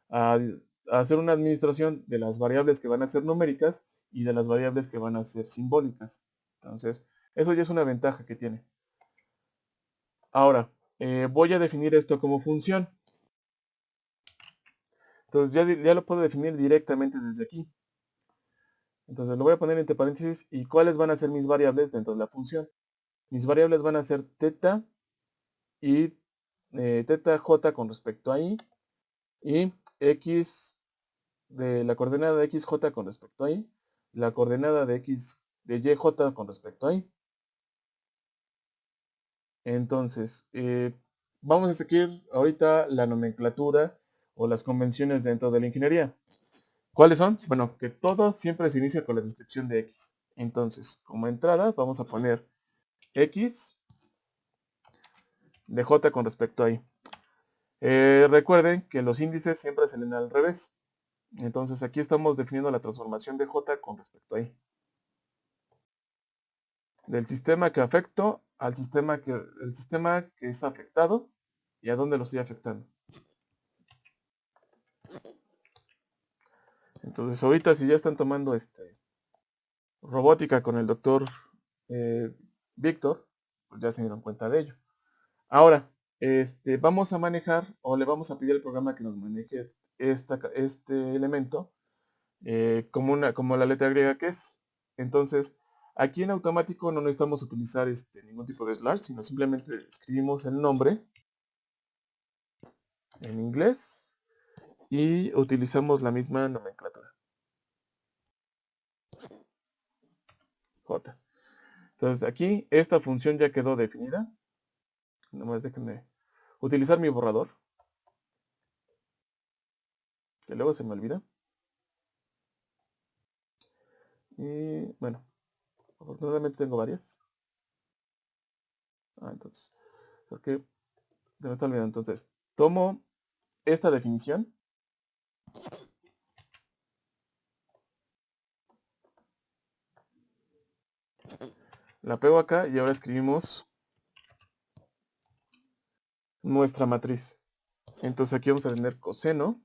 Al hacer una administración de las variables que van a ser numéricas y de las variables que van a ser simbólicas. Entonces, eso ya es una ventaja que tiene. Ahora, voy a definir esto como función. Entonces ya lo puedo definir directamente desde aquí. Entonces lo voy a poner entre paréntesis y cuáles van a ser mis variables dentro de la función. Mis variables van a ser teta y teta j con respecto a y x de la coordenada de xj con respecto a y, la coordenada de x de yj con respecto a y. Entonces, vamos a seguir ahorita la nomenclatura o las convenciones dentro de la ingeniería. ¿Cuáles son? Bueno, que todo siempre se inicia con la descripción de x. Entonces, como entrada vamos a poner x de j con respecto a y. Recuerden que los índices siempre se leen al revés. Entonces aquí estamos definiendo la transformación de j con respecto a y. Del sistema que afecto al el sistema que es afectado y a dónde lo estoy afectando. Entonces ahorita si ya están tomando robótica con el doctor Víctor, pues ya se dieron cuenta de ello. Ahora, vamos a manejar o le vamos a pedir al programa que nos maneje este elemento como la letra griega que es. Entonces, aquí en automático no necesitamos utilizar ningún tipo de slash, sino simplemente escribimos el nombre en inglés y utilizamos la misma nomenclatura. J. Entonces aquí esta función ya quedó definida. Nomás déjenme utilizar mi borrador, que luego se me olvida. Y bueno, afortunadamente tengo varias. Entonces, porque se me está olvidando. Entonces, tomo esta definición. La pego acá y ahora escribimos nuestra matriz. Entonces aquí vamos a tener coseno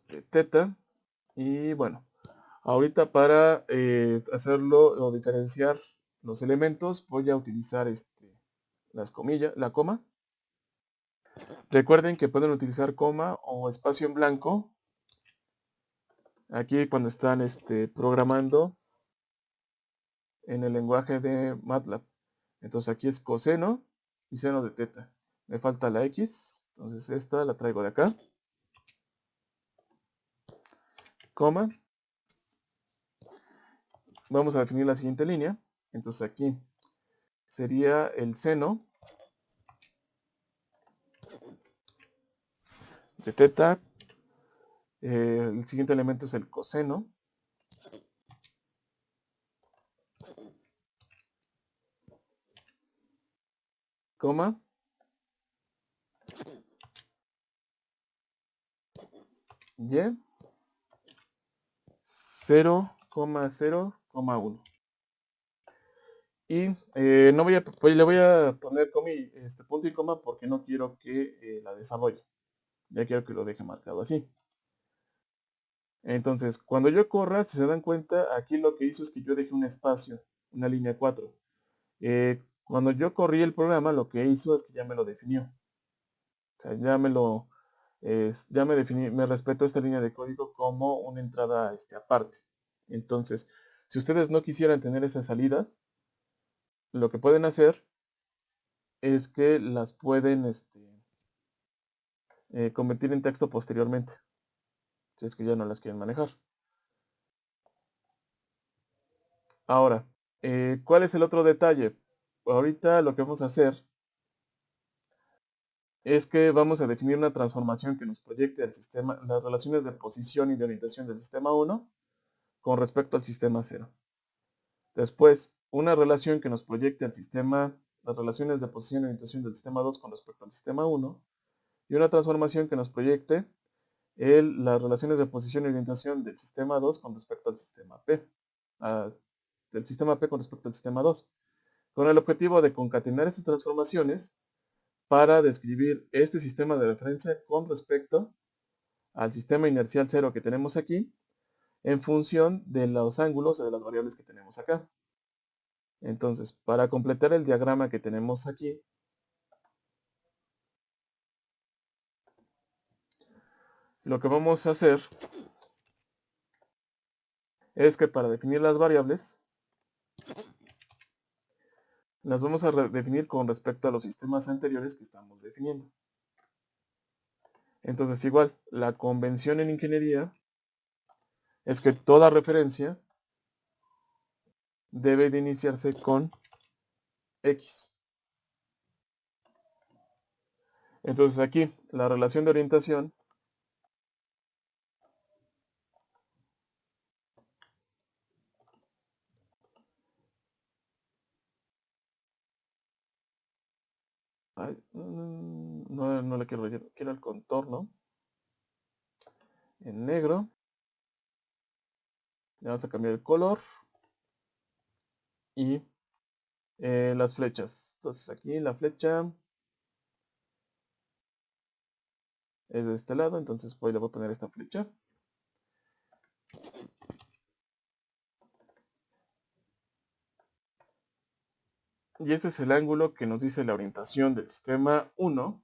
de teta. Y bueno, ahorita para hacerlo o diferenciar los elementos voy a utilizar las comillas, la coma. Recuerden que pueden utilizar coma o espacio en blanco aquí cuando están programando en el lenguaje de MATLAB. Entonces aquí es coseno y seno de teta. Me falta la X, entonces esta la traigo de acá. Coma. Vamos a definir la siguiente línea. Entonces aquí sería el seno de teta. El siguiente elemento es el coseno. Coma. Y 0,0,1. Y no voy a, pues le voy a poner punto y coma porque no quiero que la desarrolle. Ya quiero que lo deje marcado así. Entonces, cuando yo corra, si se dan cuenta, aquí lo que hizo es que yo dejé un espacio, una línea 4. Cuando yo corrí el programa, lo que hizo es que ya me lo definió. O sea, ya me definió, me respetó esta línea de código como una entrada aparte. Entonces, si ustedes no quisieran tener esas salidas, lo que pueden hacer es que las pueden convertir en texto posteriormente, si es que ya no las quieren manejar. Ahora, ¿cuál es el otro detalle? Ahorita lo que vamos a hacer es que vamos a definir una transformación que nos proyecte al sistema, las relaciones de posición y de orientación del sistema 1 con respecto al sistema 0. Después, una relación que nos proyecte al sistema, las relaciones de posición y orientación del sistema 2 con respecto al sistema 1, y una transformación que nos proyecte las relaciones de posición y orientación del sistema 2 con respecto al sistema P. Del sistema P con respecto al sistema 2. Con el objetivo de concatenar estas transformaciones para describir este sistema de referencia con respecto al sistema inercial 0 que tenemos aquí en función de los ángulos o de las variables que tenemos acá. Entonces, para completar el diagrama que tenemos aquí, lo que vamos a hacer es que para definir las variables, las vamos a definir con respecto a los sistemas anteriores que estamos definiendo. Entonces, igual, la convención en ingeniería es que toda referencia debe de iniciarse con X. Entonces aquí, la relación de orientación no le quiero leer, quiero el contorno en negro. Le vamos a cambiar el color y las flechas. Entonces aquí la flecha es de este lado, entonces le voy a poner esta flecha. Y este es el ángulo que nos dice la orientación del sistema 1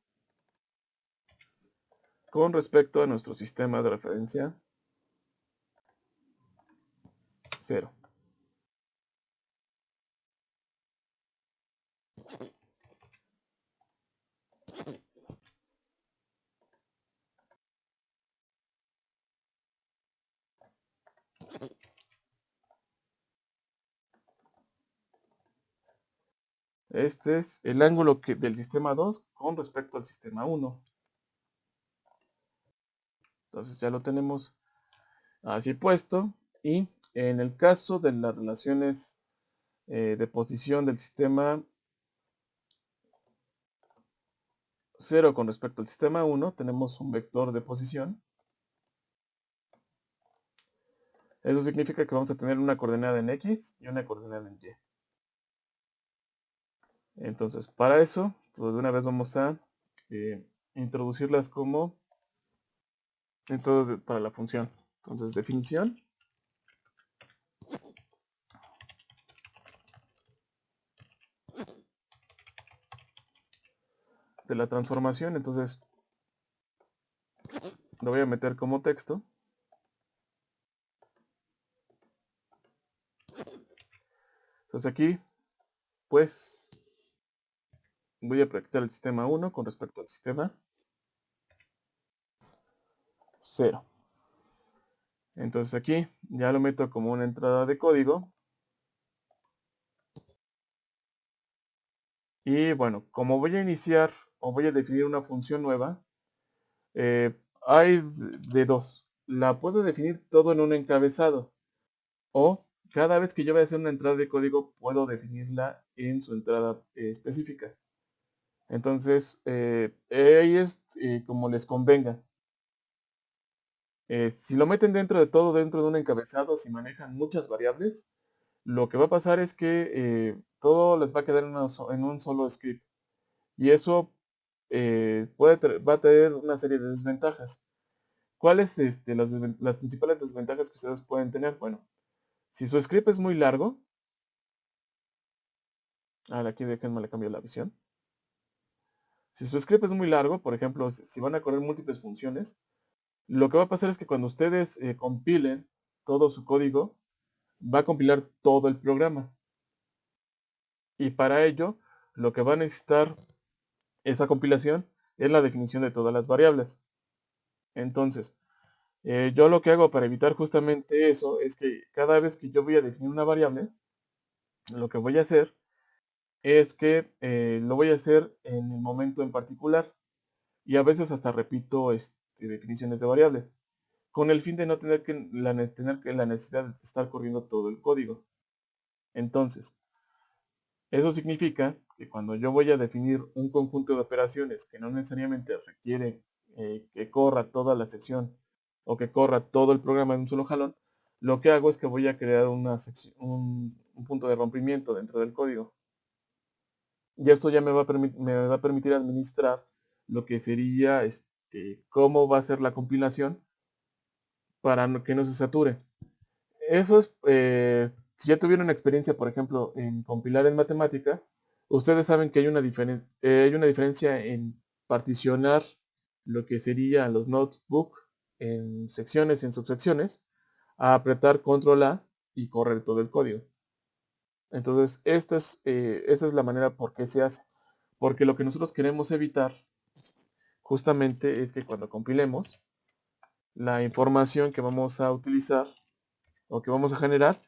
con respecto a nuestro sistema de referencia 0. Este es el ángulo del sistema 2 con respecto al sistema 1. Entonces ya lo tenemos así puesto. Y en el caso de las relaciones de posición del sistema 0 con respecto al sistema 1, tenemos un vector de posición. Eso significa que vamos a tener una coordenada en X y una coordenada en Y. Entonces, para eso, pues de una vez vamos a introducirlas como métodos para la función. Entonces, definición de la transformación. Entonces, lo voy a meter como texto. Entonces aquí, pues, voy a proyectar el sistema 1 con respecto al sistema 0. Entonces aquí ya lo meto como una entrada de código. Y bueno, como voy a iniciar o voy a definir una función nueva, hay de dos. La puedo definir todo en un encabezado. O cada vez que yo voy a hacer una entrada de código, puedo definirla en su entrada específica. Entonces, ahí es como les convenga. Si lo meten dentro de todo, dentro de un encabezado, si manejan muchas variables, lo que va a pasar es que todo les va a quedar en un solo script. Y eso va a tener una serie de desventajas. ¿Cuáles las principales desventajas que ustedes pueden tener? Bueno, si su script es muy largo, aquí déjenme le cambio la visión. Si su script es muy largo, por ejemplo, si van a correr múltiples funciones, lo que va a pasar es que cuando ustedes compilen todo su código, va a compilar todo el programa. Y para ello, lo que va a necesitar esa compilación es la definición de todas las variables. Entonces, yo lo que hago para evitar justamente eso es que cada vez que yo voy a definir una variable, lo que voy a hacer es que lo voy a hacer en el momento en particular. Y a veces hasta repito definiciones de variables, con el fin de no tener la necesidad de estar corriendo todo el código. Entonces, eso significa que cuando yo voy a definir un conjunto de operaciones que no necesariamente requiere que corra toda la sección o que corra todo el programa en un solo jalón, lo que hago es que voy a crear un punto de rompimiento dentro del código. Y esto ya me va a permitir administrar lo que sería cómo va a ser la compilación para que no se sature. Eso es, si ya tuvieron experiencia, por ejemplo, en compilar en matemática, ustedes saben que hay una diferencia en particionar lo que serían los notebooks en secciones y en subsecciones, a apretar control A y correr todo el código. Entonces, esta es la manera por qué se hace. Porque lo que nosotros queremos evitar justamente es que cuando compilemos, la información que vamos a utilizar o que vamos a generar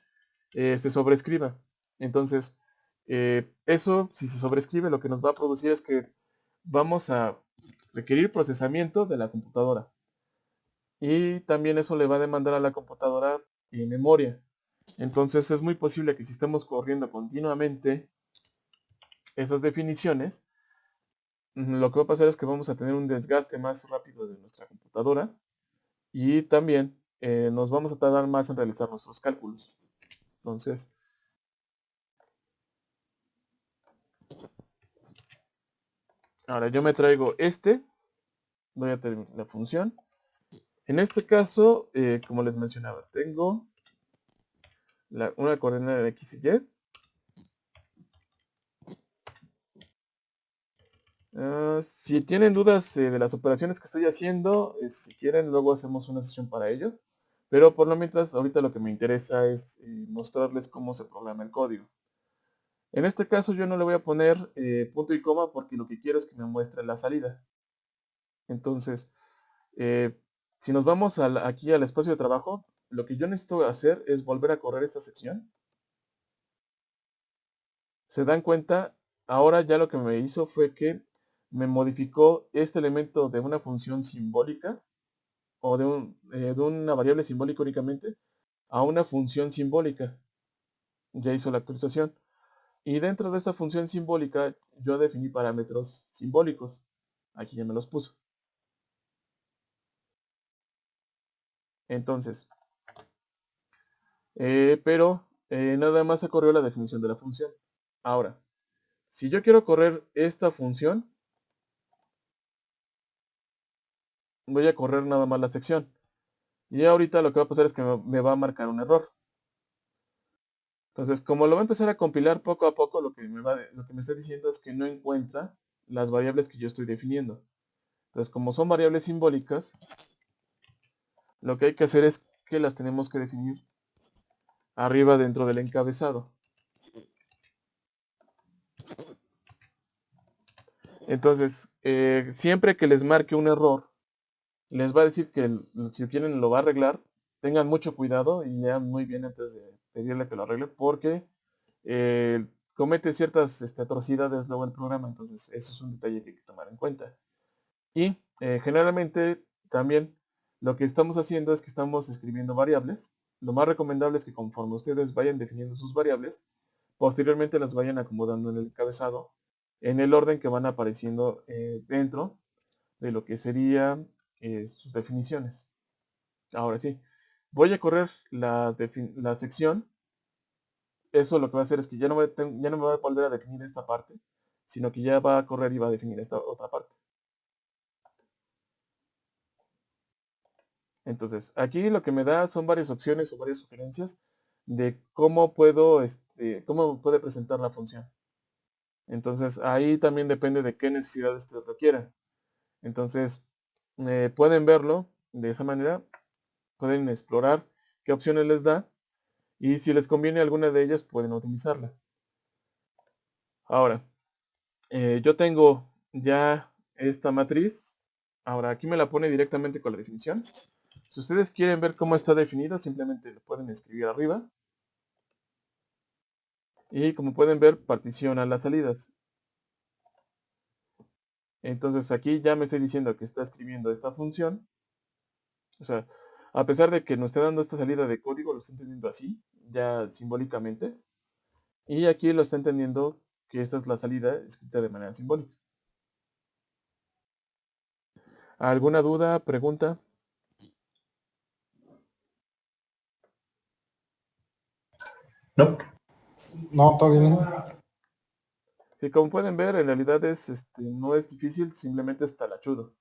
se sobrescriba. Entonces, eso, si se sobrescribe, lo que nos va a producir es que vamos a requerir procesamiento de la computadora. Y también eso le va a demandar a la computadora memoria. Entonces es muy posible que si estemos corriendo continuamente esas definiciones, lo que va a pasar es que vamos a tener un desgaste más rápido de nuestra computadora y también nos vamos a tardar más en realizar nuestros cálculos. Entonces, ahora yo me traigo voy a terminar la función, En este caso, como les mencionaba, tengo una coordenada de X y Y. Si tienen dudas de las operaciones que estoy haciendo, si quieren luego hacemos una sesión para ello. Pero por lo mientras, ahorita lo que me interesa es mostrarles cómo se programa el código. En este caso yo no le voy a poner punto y coma porque lo que quiero es que me muestre la salida. Entonces, si nos vamos aquí al espacio de trabajo, lo que yo necesito hacer es volver a correr esta sección. ¿Se dan cuenta? Ahora ya lo que me hizo fue que me modificó este elemento de una función simbólica o de una variable simbólica únicamente a una función simbólica. Ya hizo la actualización. Y dentro de esta función simbólica yo definí parámetros simbólicos. Aquí ya me los puso. Entonces, pero nada más se corrió la definición de la función. Ahora, si yo quiero correr esta función, voy a correr nada más la sección. Y ahorita lo que va a pasar es que me va a marcar un error. Entonces, como lo va a empezar a compilar poco a poco, lo que me está diciendo es que no encuentra las variables que yo estoy definiendo. Entonces, como son variables simbólicas, lo que hay que hacer es que las tenemos que definir arriba dentro del encabezado. Entonces, siempre que les marque un error, les va a decir que si quieren lo va a arreglar, tengan mucho cuidado y lean muy bien antes de pedirle que lo arregle, porque comete ciertas atrocidades luego el programa, entonces ese es un detalle que hay que tomar en cuenta. Y generalmente también lo que estamos haciendo es que estamos escribiendo variables. Lo más recomendable es que conforme ustedes vayan definiendo sus variables, posteriormente las vayan acomodando en el encabezado en el orden que van apareciendo dentro de lo que serían sus definiciones. Ahora sí, voy a correr la sección. Eso lo que va a hacer es que ya no me va a volver a definir esta parte, sino que ya va a correr y va a definir esta otra parte. Entonces, aquí lo que me da son varias opciones o varias sugerencias de cómo cómo puede presentar la función. Entonces, ahí también depende de qué necesidades ustedes requieran. Entonces, pueden verlo de esa manera, pueden explorar qué opciones les da y si les conviene alguna de ellas pueden utilizarla. Ahora, yo tengo ya esta matriz. Ahora, aquí me la pone directamente con la definición. Si ustedes quieren ver cómo está definido, simplemente lo pueden escribir arriba. Y como pueden ver, particiona las salidas. Entonces aquí ya me estoy diciendo que está escribiendo esta función. O sea, a pesar de que nos esté dando esta salida de código, lo está entendiendo así, ya simbólicamente. Y aquí lo está entendiendo que esta es la salida escrita de manera simbólica. ¿Alguna duda, pregunta? No. No, todo bien. Que como pueden ver, en realidad no es difícil, simplemente es talachudo.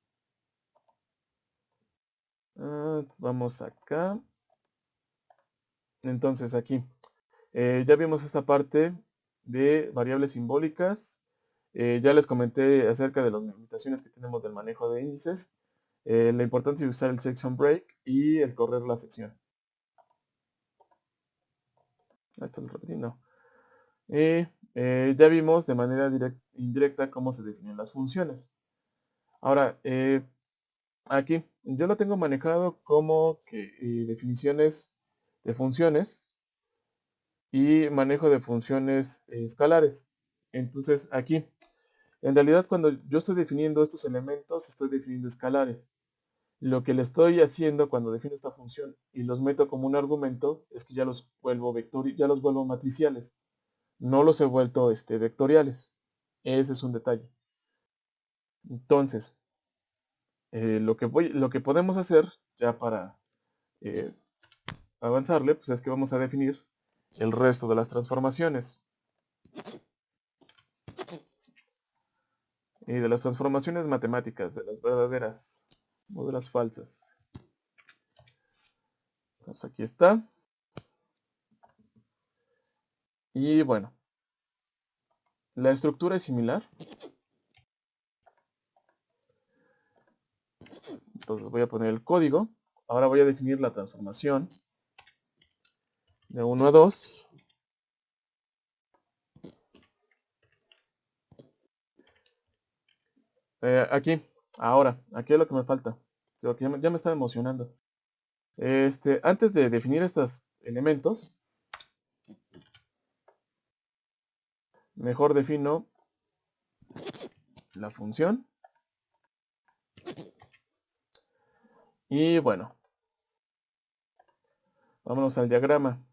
Vamos acá. Entonces aquí, ya vimos esta parte de variables simbólicas. Ya les comenté acerca de las limitaciones que tenemos del manejo de índices, la importancia de usar el section break y el correr la sección. Esto lo repetí, no. Ya vimos de manera indirecta cómo se definen las funciones. Ahora, aquí yo lo tengo manejado como que definiciones de funciones y manejo de funciones escalares. Entonces aquí, en realidad cuando yo estoy definiendo estos elementos, estoy definiendo escalares. Lo que le estoy haciendo cuando defino esta función y los meto como un argumento es que ya los vuelvo matriciales. No los he vuelto vectoriales. Ese es un detalle. Entonces, lo que podemos hacer ya para avanzarle, pues es que vamos a definir el resto de las transformaciones. Y de las transformaciones matemáticas, de las verdaderas o de las falsas. Entonces aquí está. Y bueno, la estructura es similar. Entonces voy a poner el código. Ahora voy a definir la transformación de 1 a 2. Aquí, ahora, aquí es lo que me falta. Creo que ya me estaba emocionando. Antes de definir estos elementos, mejor defino la función. Y bueno, vámonos al diagrama.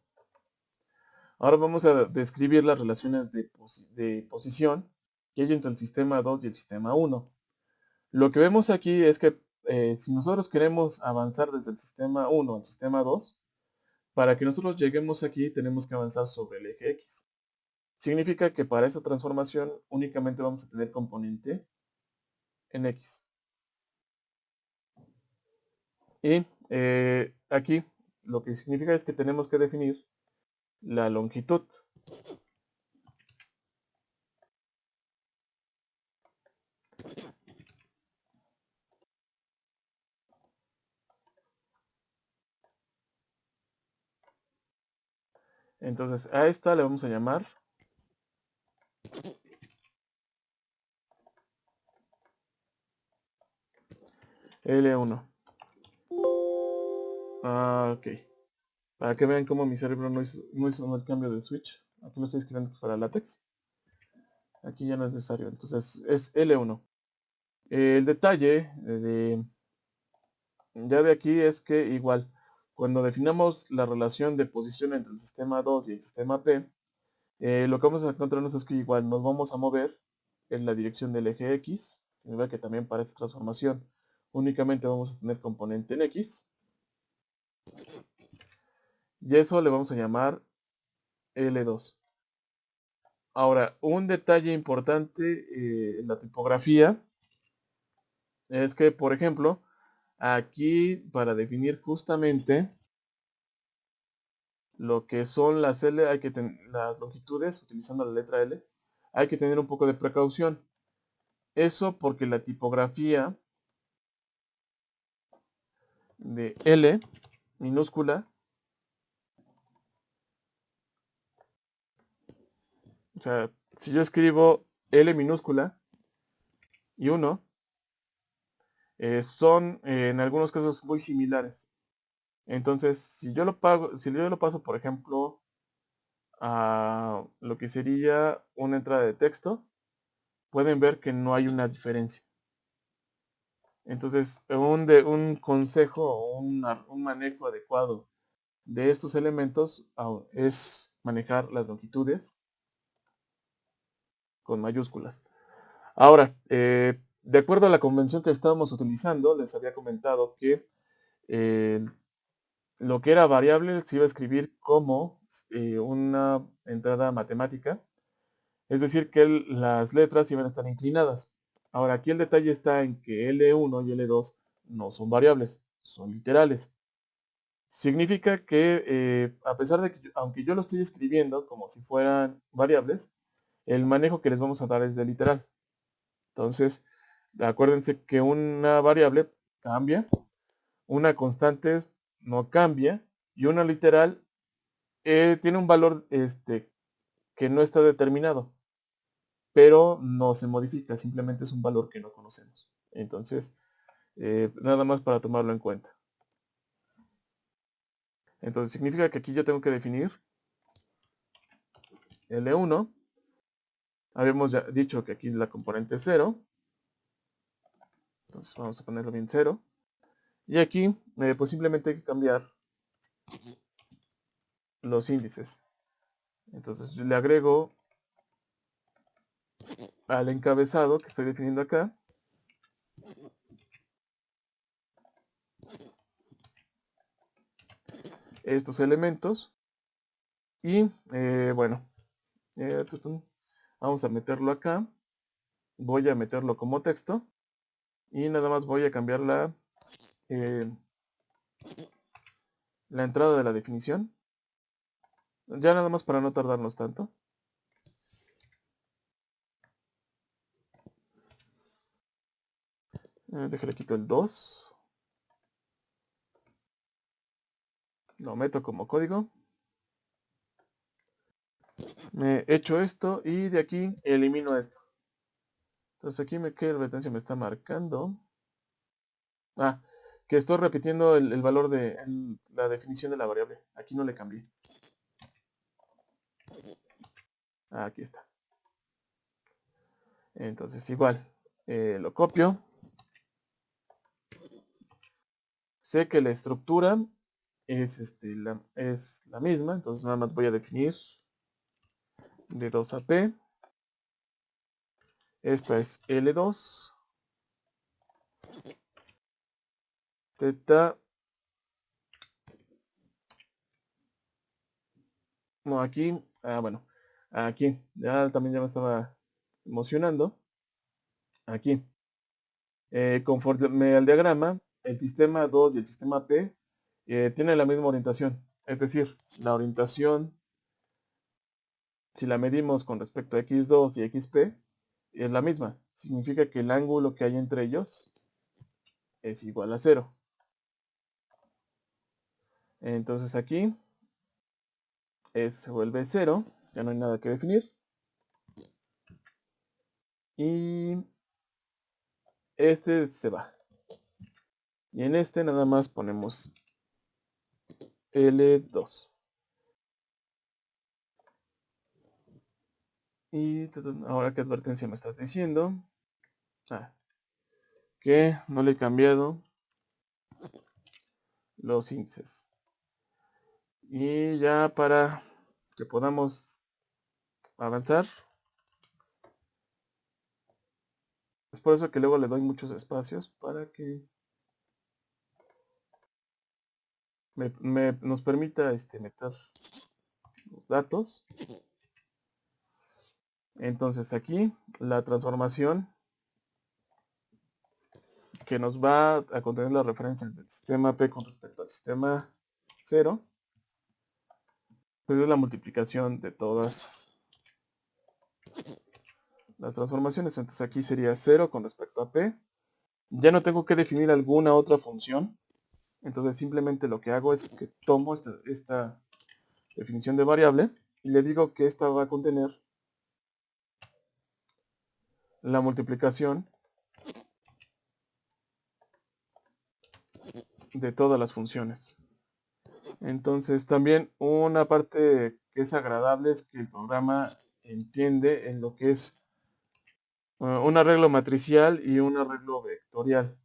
Ahora vamos a describir las relaciones de posición que hay entre el sistema 2 y el sistema 1. Lo que vemos aquí es que si nosotros queremos avanzar desde el sistema 1 al sistema 2, para que nosotros lleguemos aquí tenemos que avanzar sobre el eje X. Significa que para esa transformación únicamente vamos a tener componente en X. Y aquí lo que significa es que tenemos que definir la longitud. Entonces a esta le vamos a llamar L1. Ok. Para que vean cómo mi cerebro no hizo el cambio de switch. Aquí lo estoy escribiendo para látex. Aquí ya no es necesario. Entonces es L1. El detalle ya de aquí es que igual, cuando definamos la relación de posición entre el sistema 2 y el sistema P, lo que vamos a encontrarnos es que igual nos vamos a mover en la dirección del eje X. Significa que también para esta transformación únicamente vamos a tener componente en X. Y eso le vamos a llamar L2. Ahora, un detalle importante en la tipografía es que, por ejemplo, aquí para definir justamente lo que son las L, hay que las longitudes, utilizando la letra L, hay que tener un poco de precaución. Eso porque la tipografía de L minúscula, o sea, si yo escribo L minúscula y 1, son en algunos casos muy similares. Entonces, si yo lo paso, por ejemplo, a lo que sería una entrada de texto, pueden ver que no hay una diferencia. Entonces, un consejo o un manejo adecuado de estos elementos es manejar las longitudes con mayúsculas. Ahora, de acuerdo a la convención que estábamos utilizando, les había comentado que lo que era variable se iba a escribir como una entrada matemática, es decir, que las letras iban a estar inclinadas. Ahora, aquí el detalle está en que L1 y L2 no son variables, son literales. Significa que a pesar de que, aunque yo lo estoy escribiendo como si fueran variables, el manejo que les vamos a dar es de literal. Entonces, acuérdense que una variable cambia, una constante no cambia y una literal tiene un valor que no está determinado, pero no se modifica, simplemente es un valor que no conocemos. Entonces, nada más para tomarlo en cuenta. Entonces significa que aquí yo tengo que definir L1. Habíamos ya dicho que aquí la componente es 0. Entonces vamos a ponerlo bien 0. Y aquí pues simplemente hay que cambiar los índices. Entonces yo le agrego al encabezado que estoy definiendo acá estos elementos. Y bueno, vamos a meterlo acá. Voy a meterlo como texto. Y nada más voy a cambiar la entrada de la definición. Ya nada más para no tardarnos tanto. Déjale quito el 2. Lo meto como código. Me echo esto y de aquí elimino esto. Entonces aquí qué advertencia me está marcando. Que estoy repitiendo el valor de la definición de la variable. Aquí no le cambié. Aquí está. Entonces igual, lo copio. Sé que la estructura es la misma, entonces nada más voy a definir de 2 a P. Esta es L2. Teta. No, aquí. Bueno. Aquí. Ya me estaba emocionando. Aquí. Conforme al diagrama, el sistema 2 y el sistema P tienen la misma orientación. Es decir, la orientación, si la medimos con respecto a X2 y XP, es la misma. Significa que el ángulo que hay entre ellos es igual a 0. Entonces aquí se vuelve 0. Ya no hay nada que definir. Y este se va. Y en este nada más ponemos L2. Y ahora, ¿qué advertencia me estás diciendo? Que no le he cambiado los índices. Y ya para que podamos avanzar, es por eso que luego le doy muchos espacios para que nos permita meter los datos. Entonces aquí la transformación que nos va a contener las referencias del sistema P con respecto al sistema 0, pues es la multiplicación de todas las transformaciones. Entonces aquí sería 0 con respecto a P. Ya no tengo que definir alguna otra función. Entonces simplemente lo que hago es que tomo esta definición de variable y le digo que esta va a contener la multiplicación de todas las funciones. Entonces también una parte que es agradable es que el programa entiende en lo que es un arreglo matricial y un arreglo vectorial.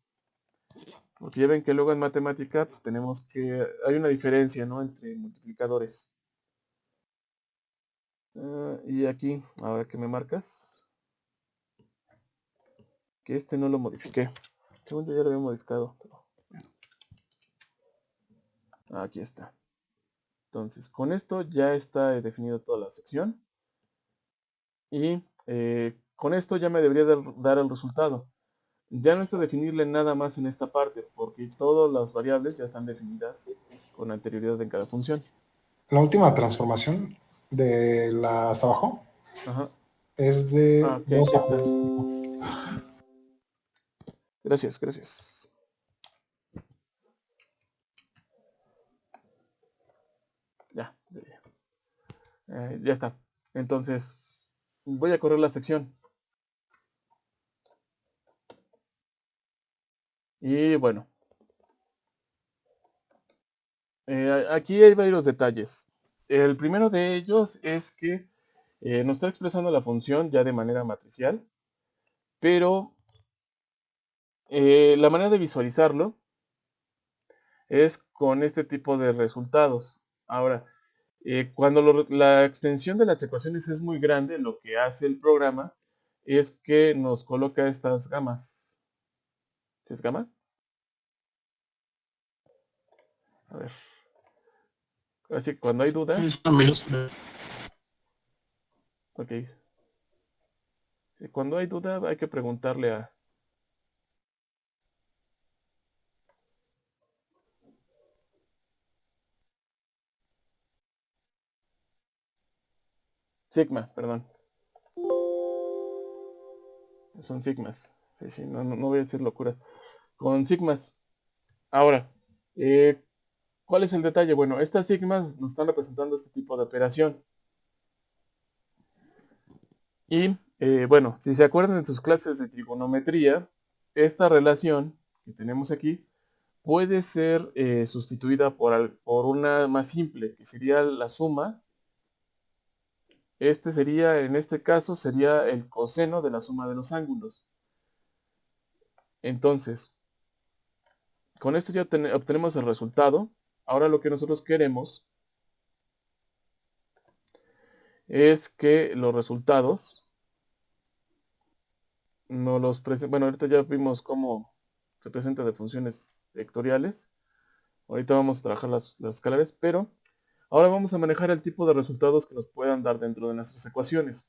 Porque ya ven que luego en matemáticas pues, tenemos que hay una diferencia, ¿no?, entre multiplicadores. Y aquí, ahora que me marcas, que este no lo modifiqué. Según yo ya lo había modificado. Pero, bueno. Aquí está. Entonces, con esto ya está definido toda la sección. Y con esto ya me debería dar el resultado. Ya no está definirle nada más en esta parte, porque todas las variables ya están definidas con anterioridad en cada función. La última transformación de la hasta abajo Ajá. es de Ok, 2 aquí a está. Gracias. Ya. Ya está. Entonces, voy a correr la sección. Y bueno. Aquí hay varios detalles. El primero de ellos es que nos está expresando la función ya de manera matricial, pero la manera de visualizarlo es con este tipo de resultados. Ahora, cuando la extensión de las ecuaciones es muy grande, lo que hace el programa es que nos coloca estas gamas. ¿Sí es gama? A ver. Así, cuando hay duda. Ok. Cuando hay duda hay que preguntarle a... Sigma, perdón. Son sigmas. Sí, no voy a decir locuras. Con sigmas. Ahora, ¿cuál es el detalle? Bueno, estas sigmas nos están representando este tipo de operación. Y, bueno, si se acuerdan en sus clases de trigonometría, esta relación que tenemos aquí puede ser sustituida por una más simple, que sería la suma. Este sería, en este caso, sería el coseno de la suma de los ángulos. Entonces, con esto ya obtenemos el resultado. Ahora lo que nosotros queremos es que los resultados nos los presenten. Bueno, ahorita ya vimos cómo se presenta de funciones vectoriales. Ahorita vamos a trabajar las escalares, pero ahora vamos a manejar el tipo de resultados que nos puedan dar dentro de nuestras ecuaciones.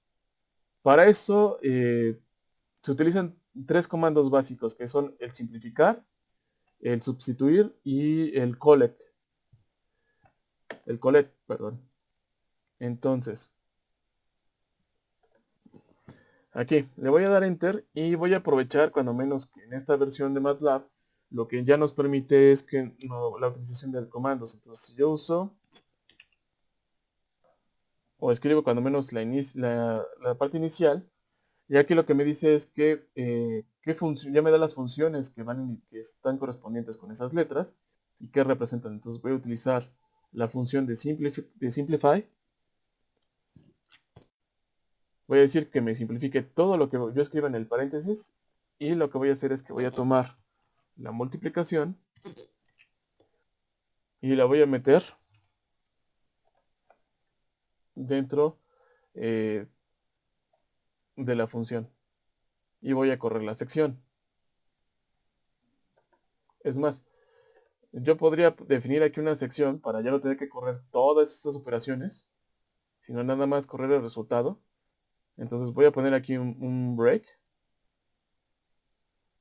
Para eso se utilizan tres comandos básicos, que son el simplificar, el substituir y el collect. El collect, perdón. Entonces, aquí le voy a dar enter y voy a aprovechar cuando menos que en esta versión de MATLAB lo que ya nos permite es que la utilización de comandos. Entonces yo uso o escribo cuando menos la parte inicial, y aquí lo que me dice es que ya me da las funciones que están correspondientes con esas letras y que representan. Entonces voy a utilizar la función de simplify. Voy a decir que me simplifique todo lo que yo escriba en el paréntesis, y lo que voy a hacer es que voy a tomar la multiplicación y la voy a meter dentro de la función y voy a correr la sección. Es más, yo podría definir aquí una sección para ya no tener que correr todas estas operaciones, sino nada más correr el resultado. Entonces voy a poner aquí un break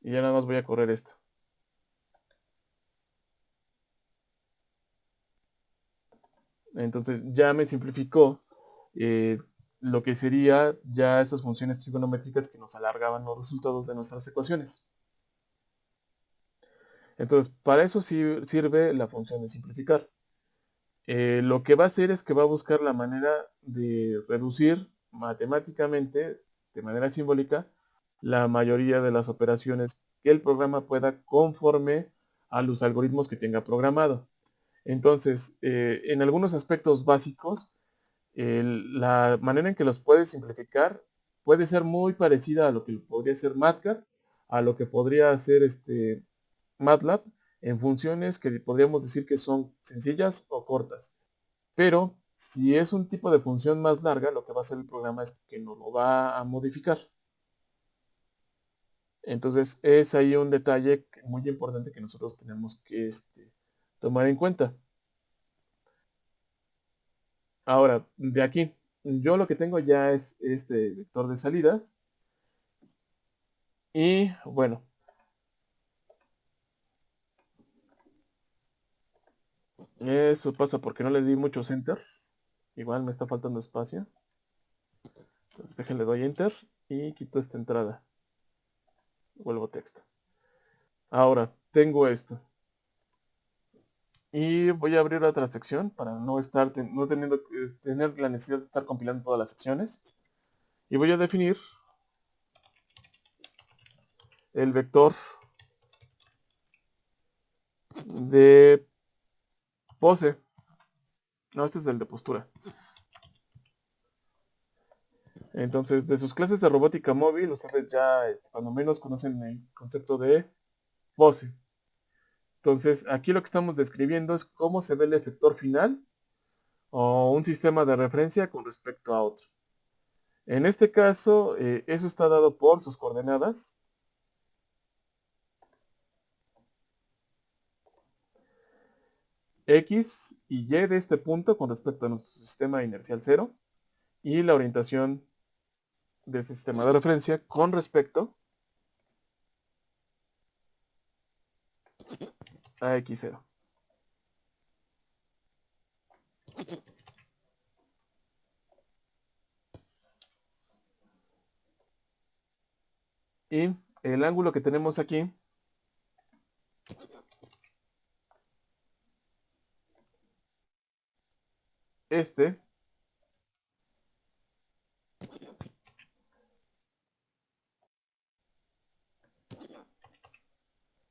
y ya nada más voy a correr esto. Entonces ya me simplificó lo que sería ya estas funciones trigonométricas que nos alargaban los resultados de nuestras ecuaciones. Entonces, para eso sirve la función de simplificar. Lo que va a hacer es que va a buscar la manera de reducir matemáticamente, de manera simbólica, la mayoría de las operaciones que el programa pueda conforme a los algoritmos que tenga programado. Entonces, en algunos aspectos básicos, la manera en que los puede simplificar puede ser muy parecida a lo que podría ser MATLAB, a lo que podría hacer MATLAB, en funciones que podríamos decir que son sencillas o cortas. Pero si es un tipo de función más larga, lo que va a hacer el programa es que no lo va a modificar. Entonces es ahí un detalle muy importante que nosotros tenemos que tomar en cuenta. Ahora, de aquí, yo lo que tengo ya es este vector de salidas. Y bueno, eso pasa porque no le di muchos enter. Igual me está faltando espacio. Entonces déjenle doy enter y quito esta entrada. Vuelvo texto. Ahora, tengo esto. Y voy a abrir otra sección para no teniendo que tener la necesidad de estar compilando todas las secciones. Y voy a definir el vector de pose. No, este es el de postura. Entonces, de sus clases de robótica móvil, ustedes ya cuando menos conocen el concepto de pose. Entonces, aquí lo que estamos describiendo es cómo se ve el efector final o un sistema de referencia con respecto a otro. En este caso, eso está dado por sus coordenadas. X y Y de este punto con respecto a nuestro sistema inercial 0 y la orientación de ese sistema de referencia con respecto a X0. Y el ángulo que tenemos aquí, este,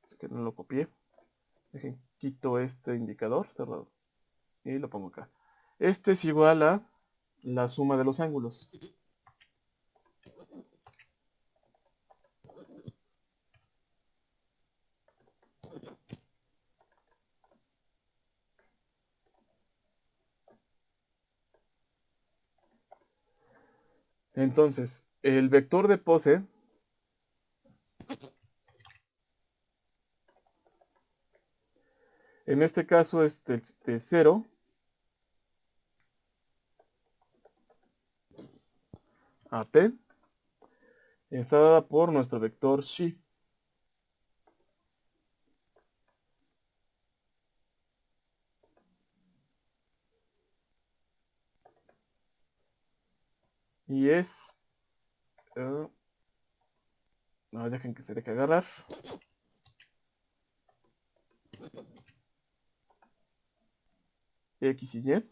es que no lo copié. Dejen, quito este indicador cerrado y lo pongo acá. Este es igual a la suma de los ángulos. Entonces, el vector de pose en este caso es de 0 a p. Está dada por nuestro vector xi. Y es... no, dejen que se deje agarrar. X y Y.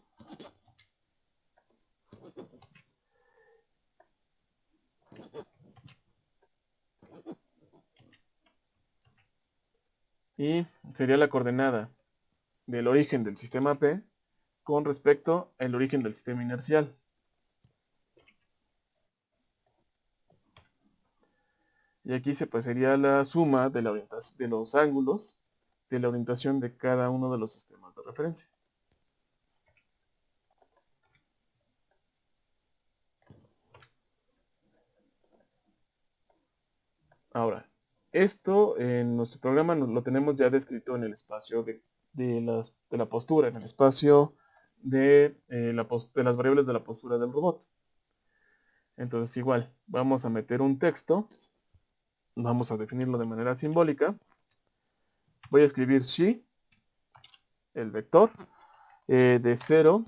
Y sería la coordenada del origen del sistema P con respecto al origen del sistema inercial. Y aquí pues sería la suma de la orientación de los ángulos de la orientación de cada uno de los sistemas de referencia. Ahora, esto en nuestro programa lo tenemos ya descrito en el espacio de la postura, en el espacio de las variables de la postura del robot. Entonces igual, vamos a meter un texto, vamos a definirlo de manera simbólica. Voy a escribir xi, el vector, de 0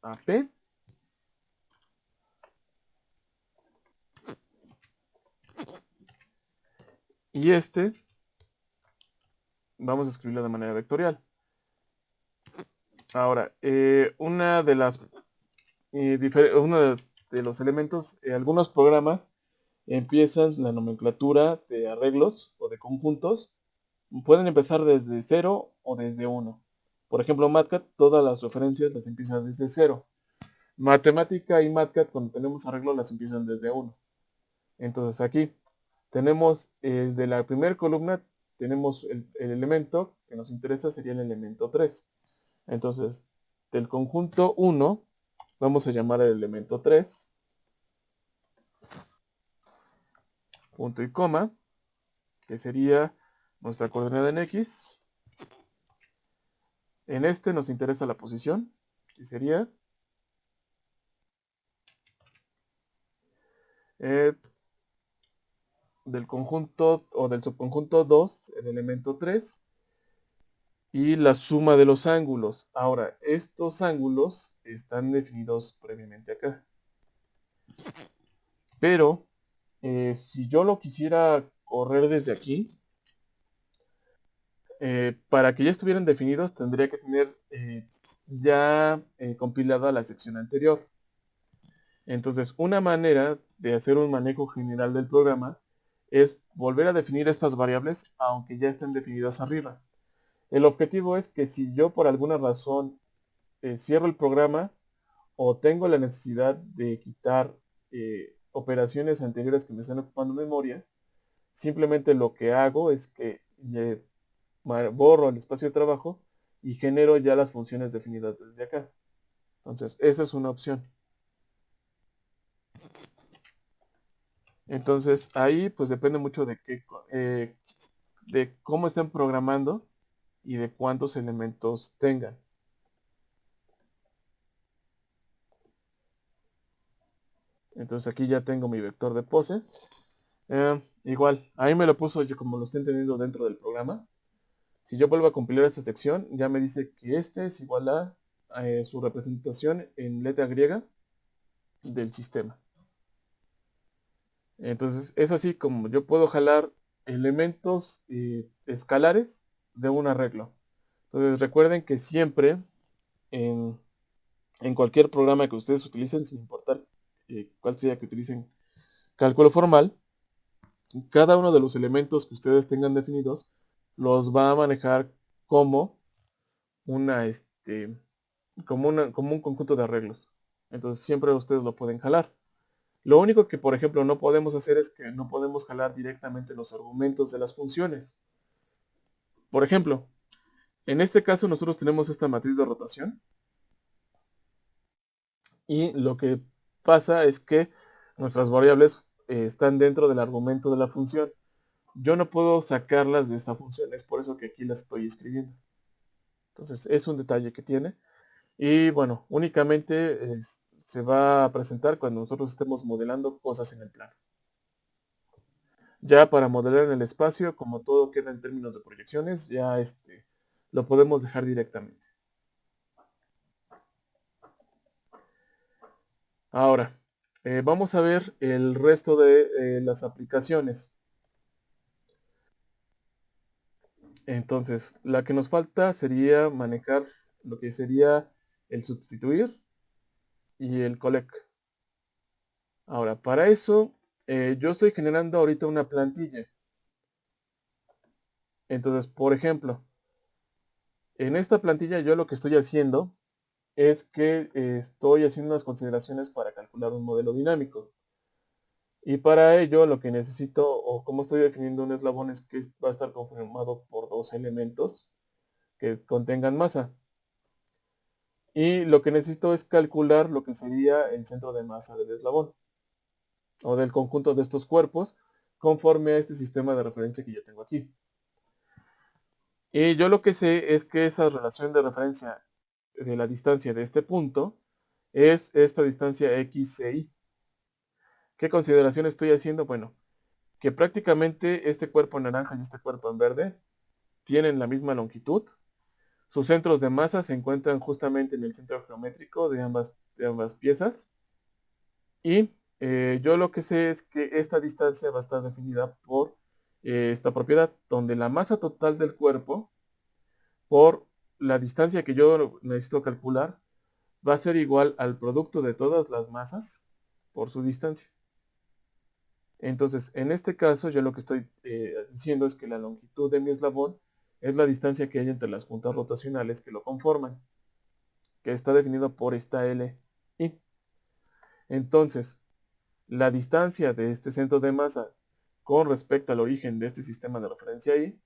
a p. Y este, vamos a escribirlo de manera vectorial. Ahora, uno de los elementos, algunos programas empiezan la nomenclatura de arreglos o de conjuntos. Pueden empezar desde 0 o desde 1. Por ejemplo, MATLAB, todas las referencias las empiezan desde 0. Matemática y MATLAB, cuando tenemos arreglos, las empiezan desde 1. Entonces aquí tenemos de la primera columna, tenemos el elemento que nos interesa sería el elemento 3. Entonces, del conjunto 1, vamos a llamar el elemento 3, punto y coma, que sería nuestra coordenada en X. En este nos interesa la posición, que sería del conjunto o del subconjunto 2, el elemento 3, y la suma de los ángulos. Ahora, estos ángulos están definidos previamente acá. Pero, si yo lo quisiera correr desde aquí, para que ya estuvieran definidos, tendría que tener ya compilada la sección anterior. Entonces, una manera de hacer un manejo general del programa es volver a definir estas variables, aunque ya estén definidas arriba. El objetivo es que si yo por alguna razón cierro el programa o tengo la necesidad de quitar operaciones anteriores que me están ocupando memoria, simplemente lo que hago es que borro el espacio de trabajo y genero ya las funciones definidas desde acá. Entonces, esa es una opción. Entonces, ahí pues depende mucho de cómo estén programando y de cuántos elementos tengan. Entonces aquí ya tengo mi vector de pose. Igual, ahí me lo puso yo como lo estoy entendiendo dentro del programa. Si yo vuelvo a compilar esta sección, ya me dice que este es igual a su representación en letra griega del sistema. Entonces es así como yo puedo jalar elementos escalares de un arreglo. Entonces recuerden que siempre en, en cualquier programa que ustedes utilicen, sin importar cuál sea que utilicen cálculo formal, cada uno de los elementos que ustedes tengan definidos los va a manejar como una como un conjunto de arreglos. Entonces siempre ustedes lo pueden jalar. Lo único que, por ejemplo, no podemos hacer es que no podemos jalar directamente los argumentos de las funciones. Por ejemplo, en este caso nosotros tenemos esta matriz de rotación y lo que pasa es que nuestras variables están dentro del argumento de la función. Yo no puedo sacarlas de esta función, es por eso que aquí las estoy escribiendo. Entonces es un detalle que tiene. Y bueno, únicamente se va a presentar cuando nosotros estemos modelando cosas en el plano. Ya para modelar en el espacio, como todo queda en términos de proyecciones, ya lo podemos dejar directamente. Ahora, vamos a ver el resto de las aplicaciones. Entonces, la que nos falta sería manejar lo que sería el substituir y el collect. Ahora, para eso, yo estoy generando ahorita una plantilla. Entonces, por ejemplo, en esta plantilla yo lo que estoy haciendo es que estoy haciendo unas consideraciones para calcular un modelo dinámico. Y para ello lo que necesito, o como estoy definiendo un eslabón, es que va a estar conformado por dos elementos que contengan masa. Y lo que necesito es calcular lo que sería el centro de masa del eslabón, o del conjunto de estos cuerpos, conforme a este sistema de referencia que yo tengo aquí. Y yo lo que sé es que esa relación de referencia de la distancia de este punto es esta distancia XCI. ¿Qué consideración estoy haciendo? Bueno, que prácticamente este cuerpo en naranja y este cuerpo en verde tienen la misma longitud. Sus centros de masa se encuentran justamente en el centro geométrico de ambas piezas. Y yo lo que sé es que esta distancia va a estar definida por esta propiedad, donde la masa total del cuerpo por la distancia que yo necesito calcular va a ser igual al producto de todas las masas por su distancia. Entonces, en este caso, yo lo que estoy diciendo es que la longitud de mi eslabón es la distancia que hay entre las puntas rotacionales que lo conforman, que está definido por esta L, I. Entonces, la distancia de este centro de masa con respecto al origen de este sistema de referencia I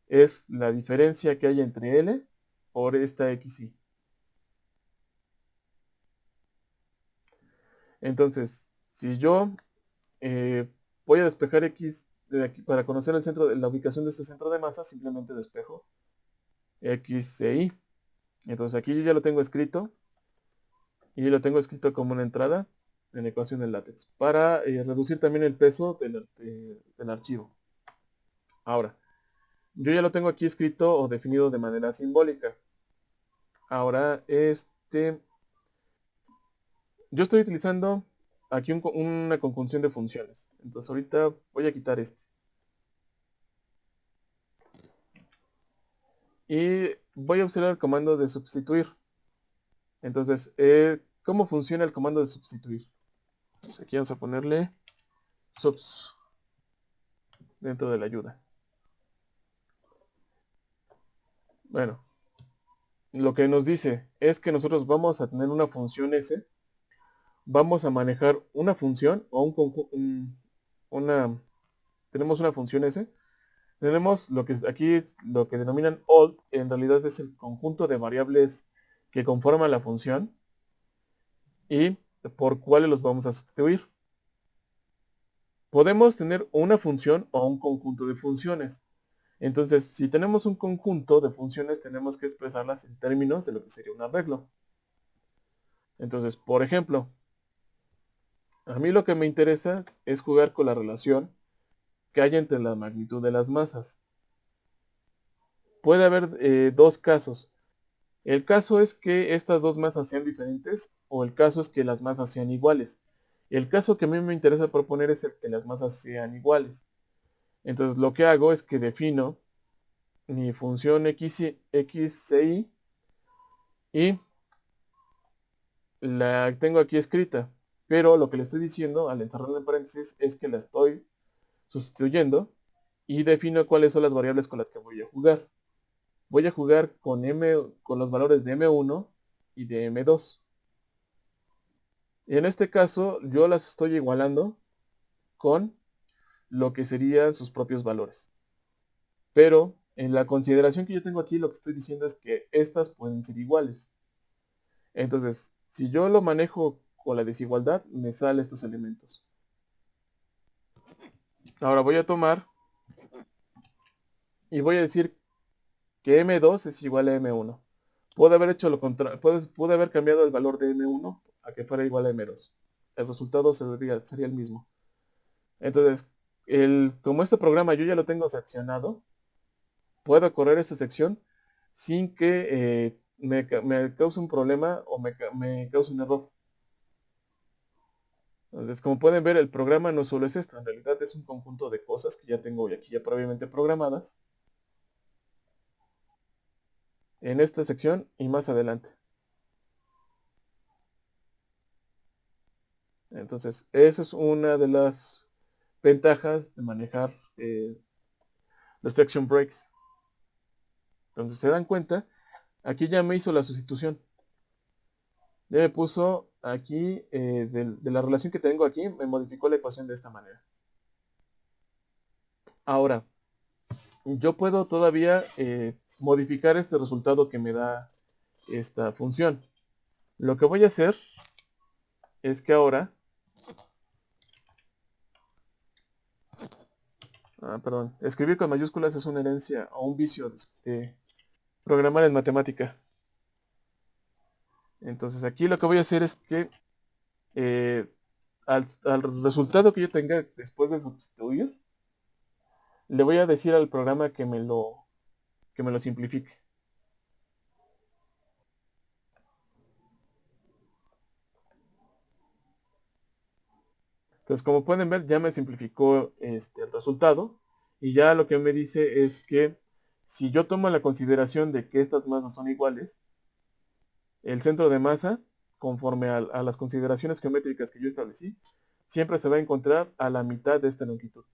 es la diferencia que hay entre L por esta XI. Entonces, si yo voy a despejar X de aquí para conocer el centro de la ubicación de este centro de masa, simplemente despejo X e Y. Entonces aquí yo ya lo tengo escrito y lo tengo escrito como una entrada en la ecuación del látex para reducir también el peso del archivo. Ahora, yo ya lo tengo aquí escrito o definido de manera simbólica. Ahora, yo estoy utilizando aquí una conjunción de funciones. Entonces ahorita voy a quitar y voy a observar el comando de sustituir. Entonces, ¿cómo funciona el comando de sustituir? Entonces aquí vamos a ponerle subs dentro de la ayuda. Bueno, lo que nos dice es que nosotros vamos a tener una función S, vamos a manejar una función o tenemos una función S, tenemos lo que aquí lo que denominan old, en realidad es el conjunto de variables que conforman la función y por cuáles los vamos a sustituir. Podemos tener una función o un conjunto de funciones. Entonces, si tenemos un conjunto de funciones, tenemos que expresarlas en términos de lo que sería un arreglo. Entonces, por ejemplo, a mí lo que me interesa es jugar con la relación que hay entre la magnitud de las masas. Puede haber dos casos. El caso es que estas dos masas sean diferentes o el caso es que las masas sean iguales. El caso que a mí me interesa proponer es el que las masas sean iguales. Entonces lo que hago es que defino mi función xci y la tengo aquí escrita. Pero lo que le estoy diciendo al encerrarla en paréntesis es que la estoy sustituyendo y defino cuáles son las variables con las que voy a jugar. Voy a jugar con los valores de m1 y de m2. Y en este caso yo las estoy igualando con lo que serían sus propios valores. Pero en la consideración que yo tengo aquí, lo que estoy diciendo es que estas pueden ser iguales. Entonces, si yo lo manejo con la desigualdad, me salen estos elementos. Ahora voy a tomar y voy a decir que m2 es igual a m1. Pude haber hecho lo contrario, pude haber cambiado el valor de m1 a que fuera igual a m2. El resultado sería el mismo. Entonces, como este programa yo ya lo tengo seccionado, puedo correr esta sección sin que me cause un problema o me cause un error. Entonces, como pueden ver, el programa no solo es esto, en realidad es un conjunto de cosas que ya tengo aquí ya previamente programadas en esta sección y más adelante. Entonces, esa es una de las ventajas de manejar los section breaks. Entonces, se dan cuenta, aquí ya me hizo la sustitución. Ya me puso aquí, de la relación que tengo aquí, me modificó la ecuación de esta manera. Ahora, yo puedo todavía modificar este resultado que me da esta función. Lo que voy a hacer es que ahora, escribir con mayúsculas es una herencia o un vicio de programar en matemática. Entonces aquí lo que voy a hacer es que al resultado que yo tenga después de sustituir, le voy a decir al programa que me lo simplifique. Entonces, como pueden ver, ya me simplificó el resultado. Y ya lo que me dice es que si yo tomo la consideración de que estas masas son iguales, el centro de masa, conforme a las consideraciones geométricas que yo establecí, siempre se va a encontrar a la mitad de esta longitud.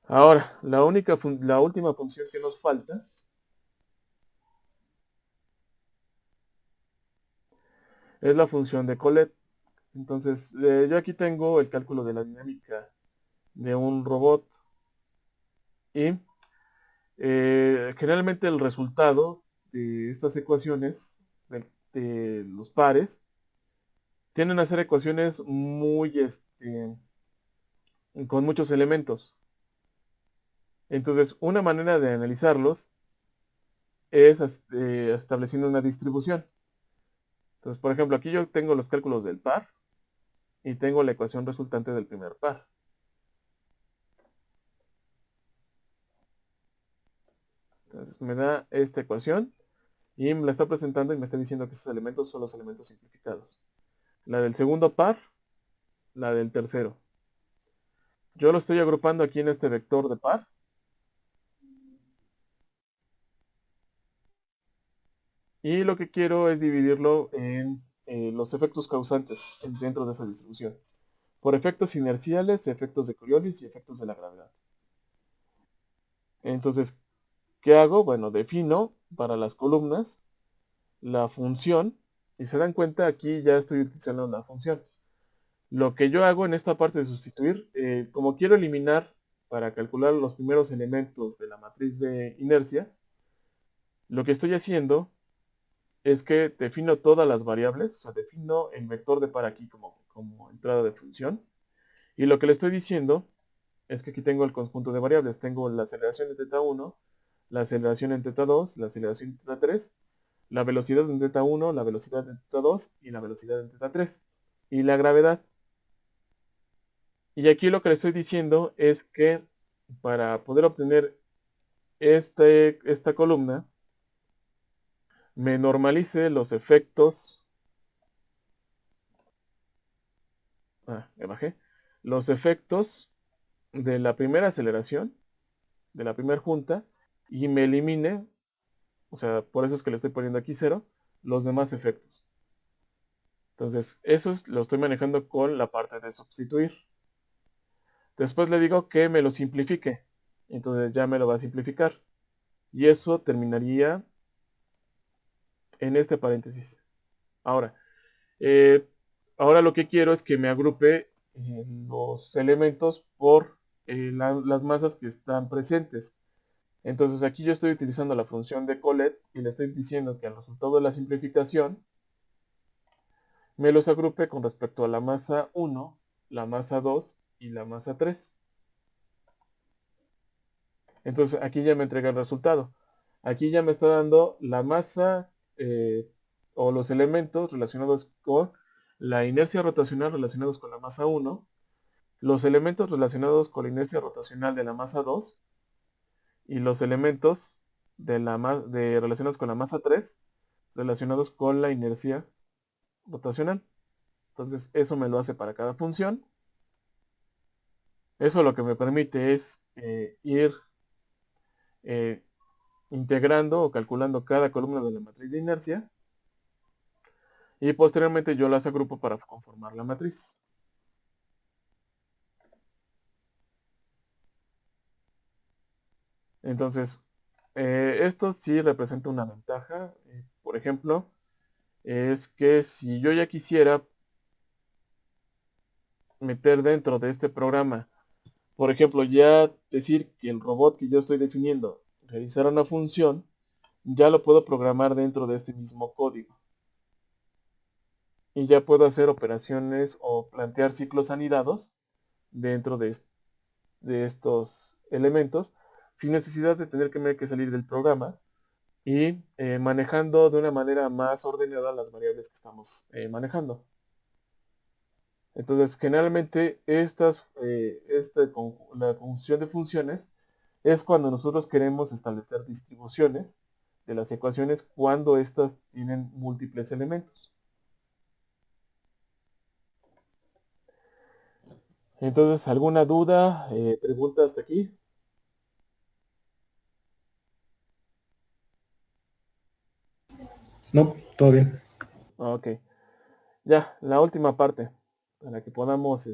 Ahora, la última función que nos falta es la función de Collet. Entonces, yo aquí tengo el cálculo de la dinámica de un robot y generalmente el resultado de estas ecuaciones, de los pares, tienden a ser ecuaciones muy, con muchos elementos. Entonces, una manera de analizarlos es estableciendo una distribución. Entonces, por ejemplo, aquí yo tengo los cálculos del par y tengo la ecuación resultante del primer par. Entonces, me da esta ecuación y me la está presentando y me está diciendo que esos elementos son los elementos simplificados. La del segundo par, la del tercero. Yo lo estoy agrupando aquí en este vector de par. Y lo que quiero es dividirlo en los efectos causantes dentro de esa distribución. Por efectos inerciales, efectos de Coriolis y efectos de la gravedad. Entonces, ¿qué hago? Bueno, defino para las columnas la función. Y se dan cuenta, aquí ya estoy utilizando la función. Lo que yo hago en esta parte de sustituir, como quiero eliminar para calcular los primeros elementos de la matriz de inercia, lo que estoy haciendo es que defino todas las variables, o sea, defino el vector de par aquí como entrada de función. Y lo que le estoy diciendo es que aquí tengo el conjunto de variables. Tengo la aceleración en teta 1, la aceleración en teta 2, la aceleración en teta 3, la velocidad en teta 1, la velocidad en teta 2 y la velocidad en teta 3. Y la gravedad. Y aquí lo que le estoy diciendo es que para poder obtener esta columna, me normalice los efectos. Me bajé. Los efectos de la primera aceleración, de la primera junta, y me elimine, o sea, por eso es que le estoy poniendo aquí 0, los demás efectos. Entonces, lo estoy manejando con la parte de sustituir. Después le digo que me lo simplifique. Entonces ya me lo va a simplificar. Y eso terminaría en este paréntesis. Ahora, ahora lo que quiero es que me agrupe los elementos por las masas que están presentes. Entonces aquí yo estoy utilizando la función de Collet y le estoy diciendo que al resultado de la simplificación me los agrupe con respecto a la masa 1, la masa 2 y la masa 3. Entonces aquí ya me entrega el resultado. Aquí ya me está dando la masa o los elementos relacionados con la inercia rotacional relacionados con la masa 1, los elementos relacionados con la inercia rotacional de la masa 2 y los elementos relacionados con la masa 3 relacionados con la inercia rotacional. Entonces eso me lo hace para cada función. Eso lo que me permite es ir integrando o calculando cada columna de la matriz de inercia y posteriormente yo las agrupo para conformar la matriz. Entonces, esto sí representa una ventaja. Por ejemplo, es que si yo ya quisiera meter dentro de este programa, por ejemplo, ya decir que el robot que yo estoy definiendo realizara una función, ya lo puedo programar dentro de este mismo código. Y ya puedo hacer operaciones o plantear ciclos anidados dentro de estos elementos sin necesidad de tener que salir del programa y manejando de una manera más ordenada las variables que estamos manejando. Entonces, generalmente la conjunción de funciones es cuando nosotros queremos establecer distribuciones de las ecuaciones cuando éstas tienen múltiples elementos. Entonces, ¿alguna duda, pregunta hasta aquí? No, todo bien. Ok. Ya, la última parte, para que podamos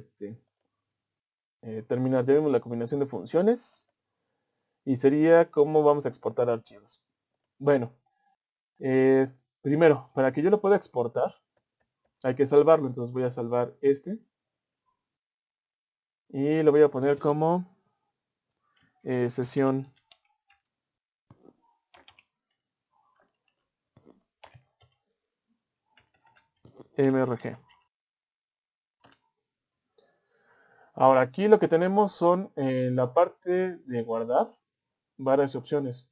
terminar. Ya vimos la combinación de funciones y sería cómo vamos a exportar archivos. Bueno, primero, para que yo lo pueda exportar, hay que salvarlo. Entonces voy a salvar este y lo voy a poner como sesión MRG. Ahora aquí lo que tenemos son en la parte de guardar varias opciones.